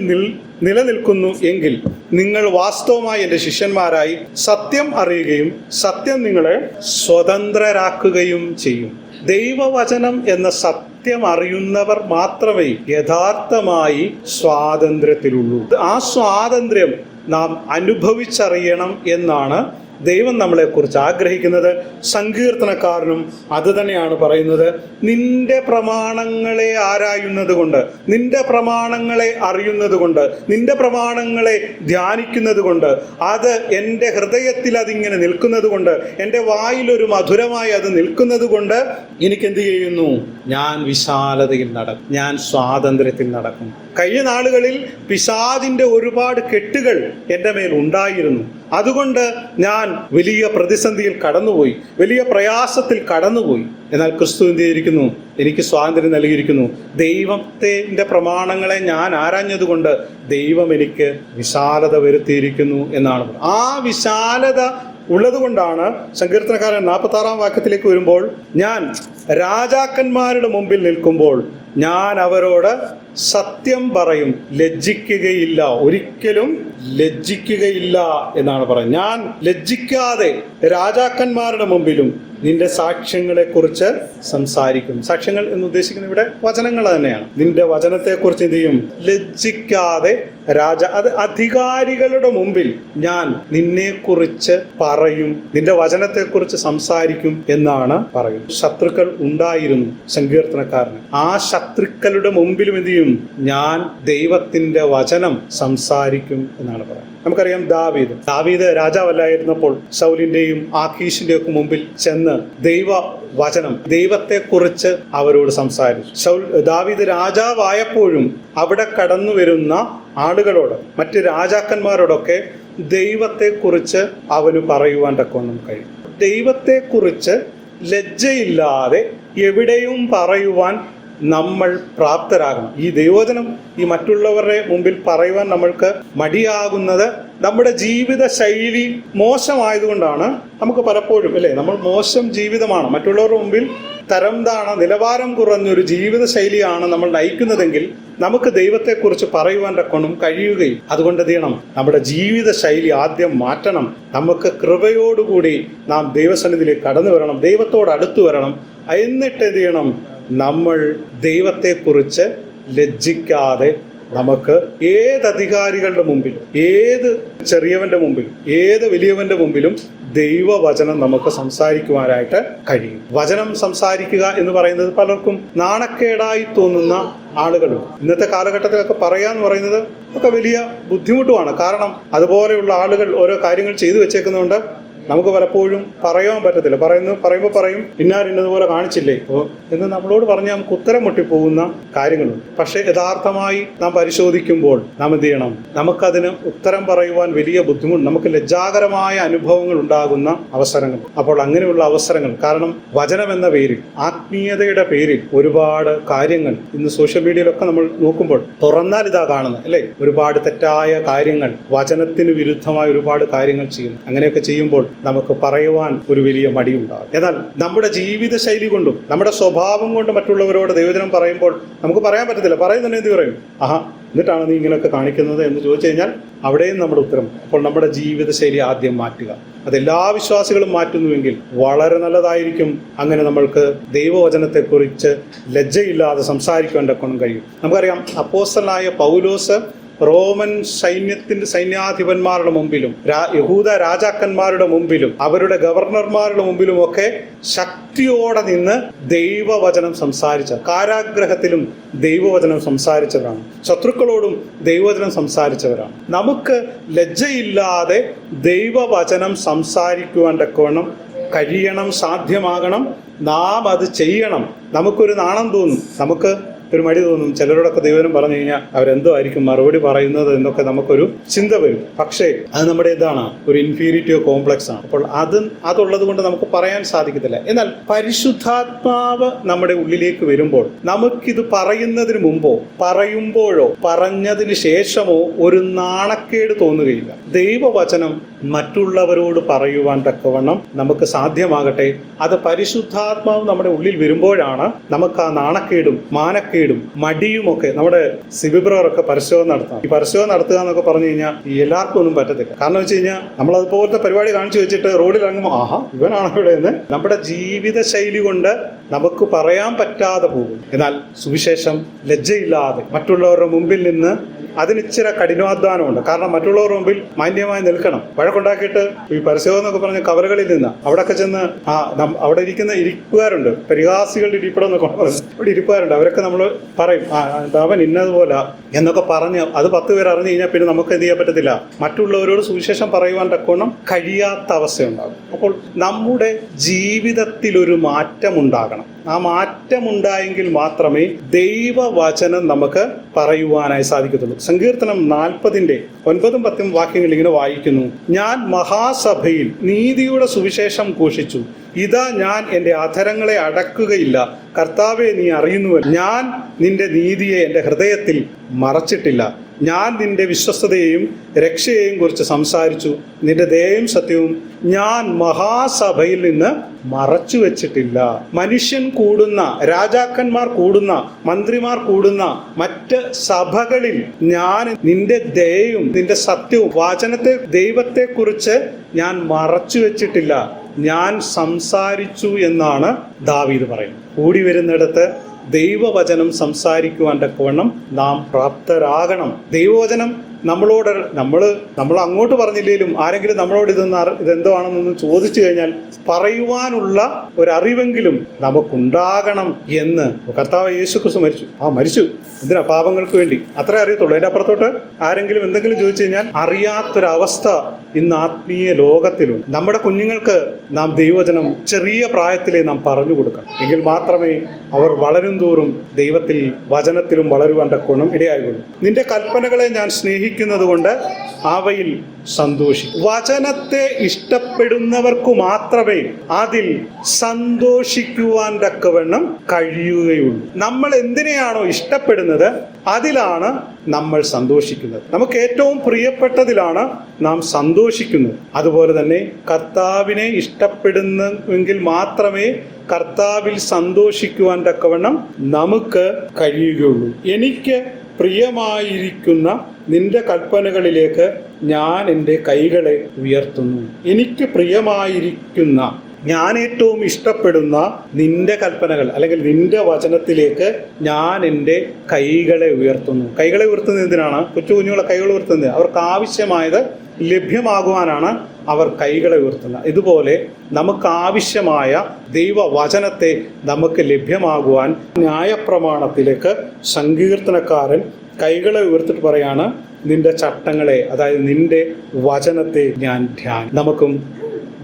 നിലനിൽക്കുന്നു എങ്കിൽ നിങ്ങൾ വാസ്തവമായി എൻ്റെ ശിഷ്യന്മാരായി സത്യം അറിയുകയും സത്യം നിങ്ങളെ സ്വതന്ത്രരാക്കുകയും ചെയ്യും. ദൈവവചനം എന്ന സത്യം അറിയുന്നവർ മാത്രമേ യഥാർത്ഥമായി സ്വാതന്ത്ര്യത്തിലുള്ളൂ. ആ സ്വാതന്ത്ര്യം നാം അനുഭവിച്ചറിയണം എന്നാണ് ദൈവം നമ്മളെക്കുറിച്ച് ആഗ്രഹിക്കുന്നത്. സങ്കീർത്തനക്കാരനും അത് തന്നെയാണ് പറയുന്നത്. നിന്റെ പ്രമാണങ്ങളെ ആരായുന്നത് കൊണ്ട്, നിന്റെ പ്രമാണങ്ങളെ അറിയുന്നത് കൊണ്ട്, നിന്റെ പ്രമാണങ്ങളെ ധ്യാനിക്കുന്നത് കൊണ്ട്, അത് എൻ്റെ ഹൃദയത്തിൽ അതിങ്ങനെ നിൽക്കുന്നത് കൊണ്ട്, എൻ്റെ വായിലൊരു മധുരമായി അത് നിൽക്കുന്നത് കൊണ്ട് എനിക്കെന്ത് ചെയ്യുന്നു? ഞാൻ വിശാലതയിൽ നടക്കും, ഞാൻ സ്വാതന്ത്ര്യത്തിൽ നടക്കും. കഴിഞ്ഞ നാളുകളിൽ പിശാചിൻ്റെ ഒരുപാട് കെട്ടുകൾ എൻ്റെ മേൽ ഉണ്ടായിരുന്നു. അതുകൊണ്ട് ഞാൻ വലിയ പ്രതിസന്ധിയിൽ കടന്നുപോയി, വലിയ പ്രയാസത്തിൽ കടന്നുപോയി. എന്നാൽ ക്രിസ്തു എന്ത് ചെയ്തിരിക്കുന്നു? എനിക്ക് സ്വാതന്ത്ര്യം നൽകിയിരിക്കുന്നു. ദൈവത്തിൻ്റെ പ്രമാണങ്ങളെ ഞാൻ ആരാഞ്ഞതുകൊണ്ട് ദൈവം എനിക്ക് വിശാലത വരുത്തിയിരിക്കുന്നു എന്നാണ്. ആ വിശാലത ഉള്ളതുകൊണ്ടാണ് സങ്കീർത്തനക്കാരൻ 46-ാം വാക്യത്തിലേക്ക് വരുമ്പോൾ, ഞാൻ രാജാക്കന്മാരുടെ മുമ്പിൽ നിൽക്കുമ്പോൾ ഞാൻ അവരോട് സത്യം പറയും, ലജ്ജിക്കുകയില്ല, ഒരിക്കലും ലജ്ജിക്കുകയില്ല എന്നാണ് പറയുന്നത്. ഞാൻ ലജ്ജിക്കാതെ രാജാക്കന്മാരുടെ മുമ്പിലും നിന്റെ സാക്ഷ്യങ്ങളെക്കുറിച്ച് സംസാരിക്കും. സാക്ഷ്യങ്ങൾ എന്ന് ഉദ്ദേശിക്കുന്നത് ഇവിടെ വചനങ്ങൾ തന്നെയാണ്. നിന്റെ വചനത്തെക്കുറിച്ച് എന്ത് ചെയ്യും? ലജ്ജിക്കാതെ അത് അധികാരികളുടെ മുമ്പിൽ ഞാൻ നിന്നെക്കുറിച്ച് പറയും, നിന്റെ വചനത്തെക്കുറിച്ച് സംസാരിക്കും എന്നാണ് പറയും. ശത്രുക്കൾ ഉണ്ടായിരുന്നു സങ്കീർത്തനക്കാരന്. ആ ശത്രുക്കളുടെ മുമ്പിലും എന്ത് ചെയ്യും? ഞാൻ ദൈവത്തിന്റെ വചനം സംസാരിക്കും എന്നാണ് പറയുന്നത്. നമുക്കറിയാം ദാവീദ് രാജാവല്ലായിരുന്നപ്പോൾ ശൗലിന്റെയും ആഖീഷിന്റെയും ഒക്കെ മുമ്പിൽ ചെന്ന് ദൈവവചനം, ദൈവത്തെക്കുറിച്ച് അവരോട് സംസാരിച്ചു. ദാവീദ് രാജാവായപ്പോഴും അവിടെ കടന്നു വരുന്ന ആളുകളോട്, മറ്റ് രാജാക്കന്മാരോടൊക്കെ ദൈവത്തെക്കുറിച്ച് അവന് പറയുവാൻ തക്കവണ്ണം കഴിയും. ദൈവത്തെക്കുറിച്ച് ലജ്ജയില്ലാതെ എവിടെയും പറയുവാൻ നമ്മൾ പ്രാപ്തരാകണം. ഈ ദൈവവചനം ഈ മറ്റുള്ളവരുടെ മുമ്പിൽ പറയുവാൻ നമ്മൾക്ക് മടിയാകുന്നത് നമ്മുടെ ജീവിത ശൈലി മോശമായതുകൊണ്ടാണ്. നമുക്ക് പലപ്പോഴും നമ്മൾ മോശം ജീവിതമാണ്, മറ്റുള്ളവരുടെ മുമ്പിൽ നിലവാരം കുറഞ്ഞൊരു ജീവിത ശൈലിയാണ് നമ്മൾ നയിക്കുന്നതെങ്കിൽ നമുക്ക് ദൈവത്തെക്കുറിച്ച് പറയുവാൻ തക്കവണ്ണം കഴിയുകയും. അതുകൊണ്ട് എന്ത് ചെയ്യണം? നമ്മുടെ ജീവിത ശൈലി ആദ്യം മാറ്റണം. നമുക്ക് കൃപയോടുകൂടി നാം ദൈവസന്നിധിയിലേക്ക് കടന്നു വരണം, ദൈവത്തോട് അടുത്തു വരണം. എന്നിട്ട് എന്ത് ചെയ്യണം? നമ്മൾ ദൈവത്തെക്കുറിച്ച് ലജ്ജിക്കാതെ നമുക്ക് ഏത് അധികാരികളുടെ മുമ്പിലും, ഏത് ചെറിയവന്റെ മുമ്പിലും, ഏത് വലിയവന്റെ മുമ്പിലും ദൈവവചനം നമുക്ക് സംസാരിക്കുവാനായിട്ട് കഴിയും. വചനം സംസാരിക്കുക എന്ന് പറയുന്നത് പലർക്കും നാണക്കേടായി തോന്നുന്ന ആളുകളും ഇന്നത്തെ കാലഘട്ടത്തിലൊക്കെ പറയാന്ന് പറയുന്നത് ഒക്കെ വലിയ ബുദ്ധിമുട്ടുമാണ്. കാരണം അതുപോലെയുള്ള ആളുകൾ ഓരോ കാര്യങ്ങൾ ചെയ്തു വെച്ചേക്കുന്നതുകൊണ്ട് നമുക്ക് പലപ്പോഴും പറയാൻ പറ്റത്തില്ല. പറയുമ്പോൾ പറയും, ഇന്നതുപോലെ കാണിച്ചില്ലേ എന്ന് നമ്മളോട് പറഞ്ഞാൽ നമുക്ക് ഉത്തരം മുട്ടിപ്പോകുന്ന കാര്യങ്ങളുണ്ട്. പക്ഷെ യഥാർത്ഥമായി നാം പരിശോധിക്കുമ്പോൾ നാം എന്ത് ചെയ്യണം? നമുക്കതിന് ഉത്തരം പറയുവാൻ വലിയ ബുദ്ധിമുട്ട്, നമുക്ക് ലജ്ജാകരമായ അനുഭവങ്ങൾ ഉണ്ടാകുന്ന അവസരങ്ങൾ. അപ്പോൾ അങ്ങനെയുള്ള അവസരങ്ങൾ, കാരണം വചനം എന്ന പേരിൽ, ആത്മീയതയുടെ പേരിൽ ഒരുപാട് കാര്യങ്ങൾ ഇന്ന് സോഷ്യൽ മീഡിയയിലൊക്കെ നമ്മൾ നോക്കുമ്പോൾ തുറന്നാൽ ഇതാ കാണുന്നത് അല്ലേ? ഒരുപാട് തെറ്റായ കാര്യങ്ങൾ, വചനത്തിന് വിരുദ്ധമായ ഒരുപാട് കാര്യങ്ങൾ ചെയ്യുന്നു. അങ്ങനെയൊക്കെ ചെയ്യുമ്പോൾ നമുക്ക് പറയുവാൻ ഒരു വലിയ മടിയുണ്ടാകും. എന്നാൽ നമ്മുടെ ജീവിത ശൈലി കൊണ്ടും നമ്മുടെ സ്വഭാവം കൊണ്ടും മറ്റുള്ളവരോട് ദൈവവചനം പറയുമ്പോൾ നമുക്ക് പറയാൻ പറ്റത്തില്ല. പറയുന്നതിന് എന്ത് പറയും? എന്നിട്ടാണ് നീ ഇങ്ങനെയൊക്കെ കാണിക്കുന്നത് എന്ന് ചോദിച്ചു കഴിഞ്ഞാൽ അവിടെയും നമ്മുടെ ഉത്തരം. അപ്പോൾ നമ്മുടെ ജീവിതശൈലി ആദ്യം മാറ്റുക. അതെല്ലാ വിശ്വാസികളും മാറ്റുന്നുവെങ്കിൽ വളരെ നല്ലതായിരിക്കും. അങ്ങനെ നമ്മൾക്ക് ദൈവവചനത്തെക്കുറിച്ച് ലജ്ജയില്ലാതെ സംസാരിക്കാൻ തക്കവണ്ണം കഴിയും. നമുക്കറിയാം, അപ്പോസ്തലനായ പൗലോസ് റോമൻ സൈന്യാധിപന്മാരുടെ മുമ്പിലും യഹൂദ രാജാക്കന്മാരുടെ മുമ്പിലും അവരുടെ ഗവർണർമാരുടെ മുമ്പിലുമൊക്കെ ശക്തിയോടെ നിന്ന് ദൈവവചനം സംസാരിച്ച, കാരാഗ്രഹത്തിലും ദൈവവചനം സംസാരിച്ചവരാണ്. ശത്രുക്കളോടും ദൈവവചനം സംസാരിച്ചവരാണ്. നമുക്ക് ലജ്ജയില്ലാതെ ദൈവവചനം സംസാരിക്കുവാൻ തക്കവണ്ണം കഴിയണം, സാധ്യമാകണം. നാം അത് ചെയ്യണം. നമുക്കൊരു നാണം തോന്നും. നമുക്ക് ഒരു മടി തോന്നും. ചിലരോടൊക്കെ ദൈവവചനം പറഞ്ഞു കഴിഞ്ഞാൽ അവരെന്തോ ആയിരിക്കും മറുപടി പറയുന്നത് എന്നൊക്കെ നമുക്കൊരു ചിന്ത വരും. പക്ഷേ അത് നമ്മുടെ എന്താണ്, ഒരു ഇൻഫീരിയറിറ്റി കോംപ്ലക്സ് ആണ്. അപ്പോൾ അതുള്ളത് കൊണ്ട് നമുക്ക് പറയാൻ സാധിക്കത്തില്ല. എന്നാൽ പരിശുദ്ധാത്മാവ് നമ്മുടെ ഉള്ളിലേക്ക് വരുമ്പോൾ നമുക്കിത് പറയുന്നതിന് മുമ്പോ പറയുമ്പോഴോ പറഞ്ഞതിന് ശേഷമോ ഒരു നാണക്കേട് തോന്നുകയില്ല. ദൈവവചനം മറ്റുള്ളവരോട് പറയുവാൻ തക്കവണ്ണം നമുക്ക് സാധ്യമാകട്ടെ. അത് പരിശുദ്ധാത്മാവ് നമ്മുടെ ഉള്ളിൽ വരുമ്പോഴാണ് നമുക്ക് ആ നാണക്കേടും മാനക്കേടും മടിയുമൊക്കെ. നമ്മുടെ സിബിബ്രവറൊക്കെ പരിശോധന നടത്താം. ഈ പരിശോധന നടത്തുക എന്നൊക്കെ പറഞ്ഞു കഴിഞ്ഞാൽ ഈ എല്ലാവർക്കും ഒന്നും പറ്റത്തില്ല. കാരണം വെച്ച് കഴിഞ്ഞാൽ നമ്മൾ അതുപോലത്തെ പരിപാടി കാണിച്ചു വെച്ചിട്ട് റോഡിൽ ഇറങ്ങുമ്പോൾ ആഹാ ഇവനാണ് ഇവിടെ എന്ന് നമ്മുടെ ജീവിത ശൈലി കൊണ്ട് നമുക്ക് പറയാൻ പറ്റാതെ പോകും. എന്നാൽ സുവിശേഷം ലജ്ജയില്ലാതെ മറ്റുള്ളവരുടെ മുമ്പിൽ നിന്ന് അതിനിച്ചിരി കഠിനാധ്വാനമുണ്ട്. കാരണം മറ്റുള്ളവരുടെ മുമ്പിൽ മാന്യമായി നിൽക്കണം. വഴക്കുണ്ടാക്കിയിട്ട് ഈ പരിശോധന എന്നൊക്കെ പറഞ്ഞ കവറുകളിൽ നിന്ന് അവിടെയൊക്കെ ചെന്ന് അവിടെ ഇരിപ്പുകാരുണ്ട്, പരിഹാസികളുടെ ഇരിപ്പിടം എന്നൊക്കെ ഇവിടെ ഇരിപ്പുകാരുണ്ട്. അവരൊക്കെ നമ്മൾ പറയും അവൻ ഇന്നതുപോലെ എന്നൊക്കെ പറഞ്ഞ് അത് 10 പേർ അറിഞ്ഞു കഴിഞ്ഞാൽ പിന്നെ നമുക്ക് എന്ത് ചെയ്യാൻ പറ്റത്തില്ല, മറ്റുള്ളവരോട് സുവിശേഷം പറയുവാൻ തക്കവണ്ണം കഴിയാത്ത അവസ്ഥയുണ്ടാകും. അപ്പോൾ നമ്മുടെ ജീവിതത്തിൽ ഒരു മാറ്റം ഉണ്ടാകണം. ആ മാറ്റമുണ്ടായെങ്കിൽ മാത്രമേ ദൈവവചനം നമുക്ക് പറയുവാനായി സാധിക്കത്തുള്ളൂ. സങ്കീർത്തനം 40-ന്റെ 9-10 വാക്യങ്ങൾ ഇങ്ങനെ വായിക്കുന്നു: ഞാൻ മഹാസഭയിൽ നീതിയുടെ സുവിശേഷം ഘോഷിച്ചു, ഇതാ ഞാൻ എൻ്റെ അധരങ്ങളെ അടക്കുകയില്ല. കർത്താവെ, നീ അറിയുന്നുവല്ലോ, ഞാൻ നിന്റെ നീതിയെ എൻ്റെ ഹൃദയത്തിൽ മറച്ചിട്ടില്ല. ഞാൻ നിന്റെ വിശ്വസ്തതയെയും രക്ഷയെയും കുറിച്ച് സംസാരിച്ചു. നിന്റെ ദയയും സത്യവും ഞാൻ മഹാസഭയിൽ നിന്ന് മറച്ചു വെച്ചിട്ടില്ല. മനുഷ്യൻ കൂടുന്ന, രാജാക്കന്മാർ കൂടുന്ന, മന്ത്രിമാർ കൂടുന്ന മറ്റ് സഭകളിൽ ഞാൻ നിന്റെ ദയയും നിന്റെ സത്യവും വചനത്തെ ദൈവത്തെക്കുറിച്ച് ഞാൻ മറച്ചു വെച്ചിട്ടില്ല, ഞാൻ സംസാരിച്ചു എന്നാണ് ദാവീദ് പറയുന്നത്. കൂടി വരുന്നിടത്ത് ദൈവവചനം സംസാരിക്കുവാൻ തക്കവണ്ണം നാം പ്രാപ്തരാകണം. ദൈവവചനം നമ്മൾ അങ്ങോട്ട് പറഞ്ഞില്ലെങ്കിലും ആരെങ്കിലും നമ്മളോട് ഇതെന്തോ ആണെന്നൊന്ന് ചോദിച്ചു കഴിഞ്ഞാൽ പറയുവാനുള്ള ഒരറിവെങ്കിലും നമുക്കുണ്ടാകണം എന്ന്. കർത്താവ് യേശുക്രിസ്തു മരിച്ചു എന്തിനാ? പാപങ്ങൾക്ക് വേണ്ടി. അത്രേ അറിയത്തുള്ളൂ. അതിൻ്റെ അപ്പുറത്തോട്ട് ആരെങ്കിലും എന്തെങ്കിലും ചോദിച്ചു കഴിഞ്ഞാൽ അറിയാത്തൊരവസ്ഥ ഇന്ന് ആത്മീയ ലോകത്തിലുണ്ട്. നമ്മുടെ കുഞ്ഞുങ്ങൾക്ക് നാം ദൈവവചനം ചെറിയ പ്രായത്തിലേ നാം പറഞ്ഞു കൊടുക്കണം. എങ്കിൽ മാത്രമേ അവർ വളരും തോറും ദൈവത്തിൽ വചനത്തിലും വളരുവാൻ തക്കവണ്ണം ഇടയാകുള്ളൂ. നിന്റെ കൽപ്പനകളെ ഞാൻ സ്നേഹിക്കുന്നത് കൊണ്ട് അവയിൽ സന്തോഷിക്കും. വചനത്തെ ഇഷ്ടപ്പെടുന്നവർക്ക് മാത്രമേ അതിൽ സന്തോഷിക്കുവാൻ തക്കവണ്ണം കഴിയുകയുള്ളൂ. നമ്മൾ എന്തിനെയാണോ ഇഷ്ടപ്പെടുന്നത് അതിലാണ് നമ്മൾ സന്തോഷിക്കുന്നത്. നമുക്ക് ഏറ്റവും പ്രിയപ്പെട്ടതിലാണ് നാം സന്തോഷിക്കുന്നത്. അതുപോലെ തന്നെ കർത്താവിനെ ഇഷ്ടപ്പെടുന്നെങ്കിൽ മാത്രമേ കർത്താവിൽ സന്തോഷിക്കുവാൻ തക്കവണ്ണം നമുക്ക് കഴിയുകയുള്ളൂ. എനിക്ക് പ്രിയമായിരിക്കുന്ന നിന്റെ കൽപ്പനകളിലേക്ക് ഞാൻ എൻ്റെ കൈകളെ ഉയർത്തുന്നു. എനിക്ക് പ്രിയമായിരിക്കുന്ന, ഞാൻ ഏറ്റവും ഇഷ്ടപ്പെടുന്ന നിന്റെ കൽപ്പനകൾ അല്ലെങ്കിൽ നിന്റെ വചനത്തിലേക്ക് ഞാൻ എൻ്റെ കൈകളെ ഉയർത്തുന്നു. കൈകളെ ഉയർത്തുന്നത് എന്തിനാണ്? കുഞ്ഞുങ്ങളെ കൈകൾ ഉയർത്തുന്നത് അവർക്ക് ആവശ്യമായത് ലഭ്യമാകുവാനാണ് അവർ കൈകളെ ഉയർത്തുന്നത്. ഇതുപോലെ നമുക്ക് ആവശ്യമായ ദൈവവചനത്തെ നമുക്ക് ലഭ്യമാകുവാൻ ന്യായപ്രമാണത്തിലേക്ക് സങ്കീർത്തനക്കാരൻ കൈകളെ ഉയർത്തിട്ട് പറയാണ്, നിന്റെ ചട്ടങ്ങളെ, അതായത് നിന്റെ വചനത്തെ ഞാൻ നമുക്കും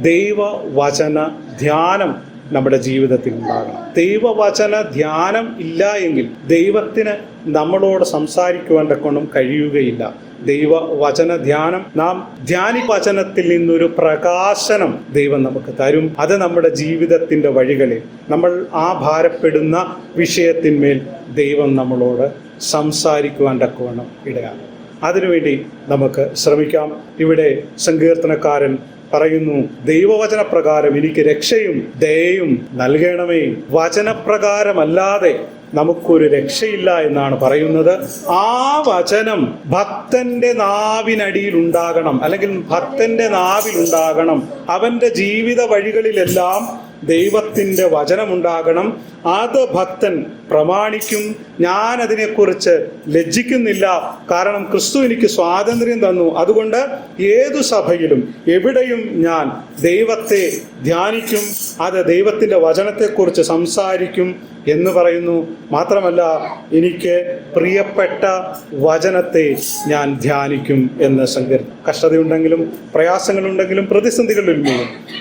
ദൈവവചന ധ്യാനം നമ്മുടെ ജീവിതത്തിൽ ഉണ്ടാകണം. ദൈവവചന ധ്യാനം ഇല്ല എങ്കിൽ ദൈവത്തിന് നമ്മളോട് സംസാരിക്കുവാൻ തക്കവണ്ണം കഴിയുകയില്ല. ദൈവവചന ധ്യാനം നാം വചനത്തിൽ നിന്നൊരു പ്രകാശനം ദൈവം നമുക്ക് തരും. അത് നമ്മുടെ ജീവിതത്തിൻ്റെ വഴികളിൽ നമ്മൾ ആ ഭാരപ്പെടുന്ന വിഷയത്തിന്മേൽ ദൈവം നമ്മളോട് സംസാരിക്കുവാൻ തക്കവണ്ണം ഇടയാണ്. അതിനുവേണ്ടി നമുക്ക് ശ്രമിക്കാം. ഇവിടെ സങ്കീർത്തനക്കാരൻ പറയുന്നു, ദൈവവചനപ്രകാരം എനിക്ക് രക്ഷയും ദയയും നൽകണമേ. വചനപ്രകാരമല്ലാതെ നമുക്കൊരു രക്ഷയില്ല എന്നാണ് പറയുന്നത്. ആ വചനം ഭക്തന്റെ നാവിനടിയിൽ ഉണ്ടാകണം, അല്ലെങ്കിൽ ഭക്തന്റെ നാവിലുണ്ടാകണം. അവന്റെ ജീവിത വഴികളിലെല്ലാം ദൈവത്തിൻ്റെ വചനമുണ്ടാകണം. അത് ഭക്തൻ പ്രമാണിക്കും. ഞാൻ അതിനെക്കുറിച്ച് ലജ്ജിക്കുന്നില്ല, കാരണം ക്രിസ്തു എനിക്ക് സ്വാതന്ത്ര്യം തന്നു. അതുകൊണ്ട് ഏതു സഭയിലും എവിടെയും ഞാൻ ദൈവത്തെ ധ്യാനിക്കും, അത് ദൈവത്തിൻ്റെ വചനത്തെക്കുറിച്ച് സംസാരിക്കും എന്ന് പറയുന്നു. മാത്രമല്ല, എനിക്ക് പ്രിയപ്പെട്ട വചനത്തെ ഞാൻ ധ്യാനിക്കും എന്ന് സങ്കീർത്തനം. കഷ്ടതയുണ്ടെങ്കിലും പ്രയാസങ്ങളുണ്ടെങ്കിലും പ്രതിസന്ധികളിലും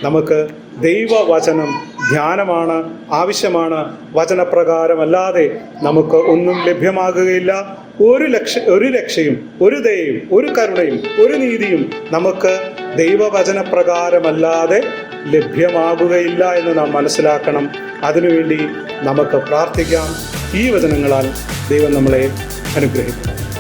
നമുക്ക് ദൈവവചനം ധ്യാനമാണ്, ആവശ്യമാണ്. വചനപ്രകാരമല്ലാതെ നമുക്ക് ഒന്നും ലഭ്യമാകുകയില്ല. ഒരു രക്ഷയും ഒരു ദയയും ഒരു കരുണയും ഒരു നീതിയും നമുക്ക് ദൈവവചനപ്രകാരമല്ലാതെ ലഭ്യമാകുകയില്ല എന്ന് നാം മനസ്സിലാക്കണം. അതിനുവേണ്ടി നമുക്ക് പ്രാർത്ഥിക്കാം. ഈ വചനങ്ങളാൽ ദൈവം നമ്മളെ അനുഗ്രഹിക്കും.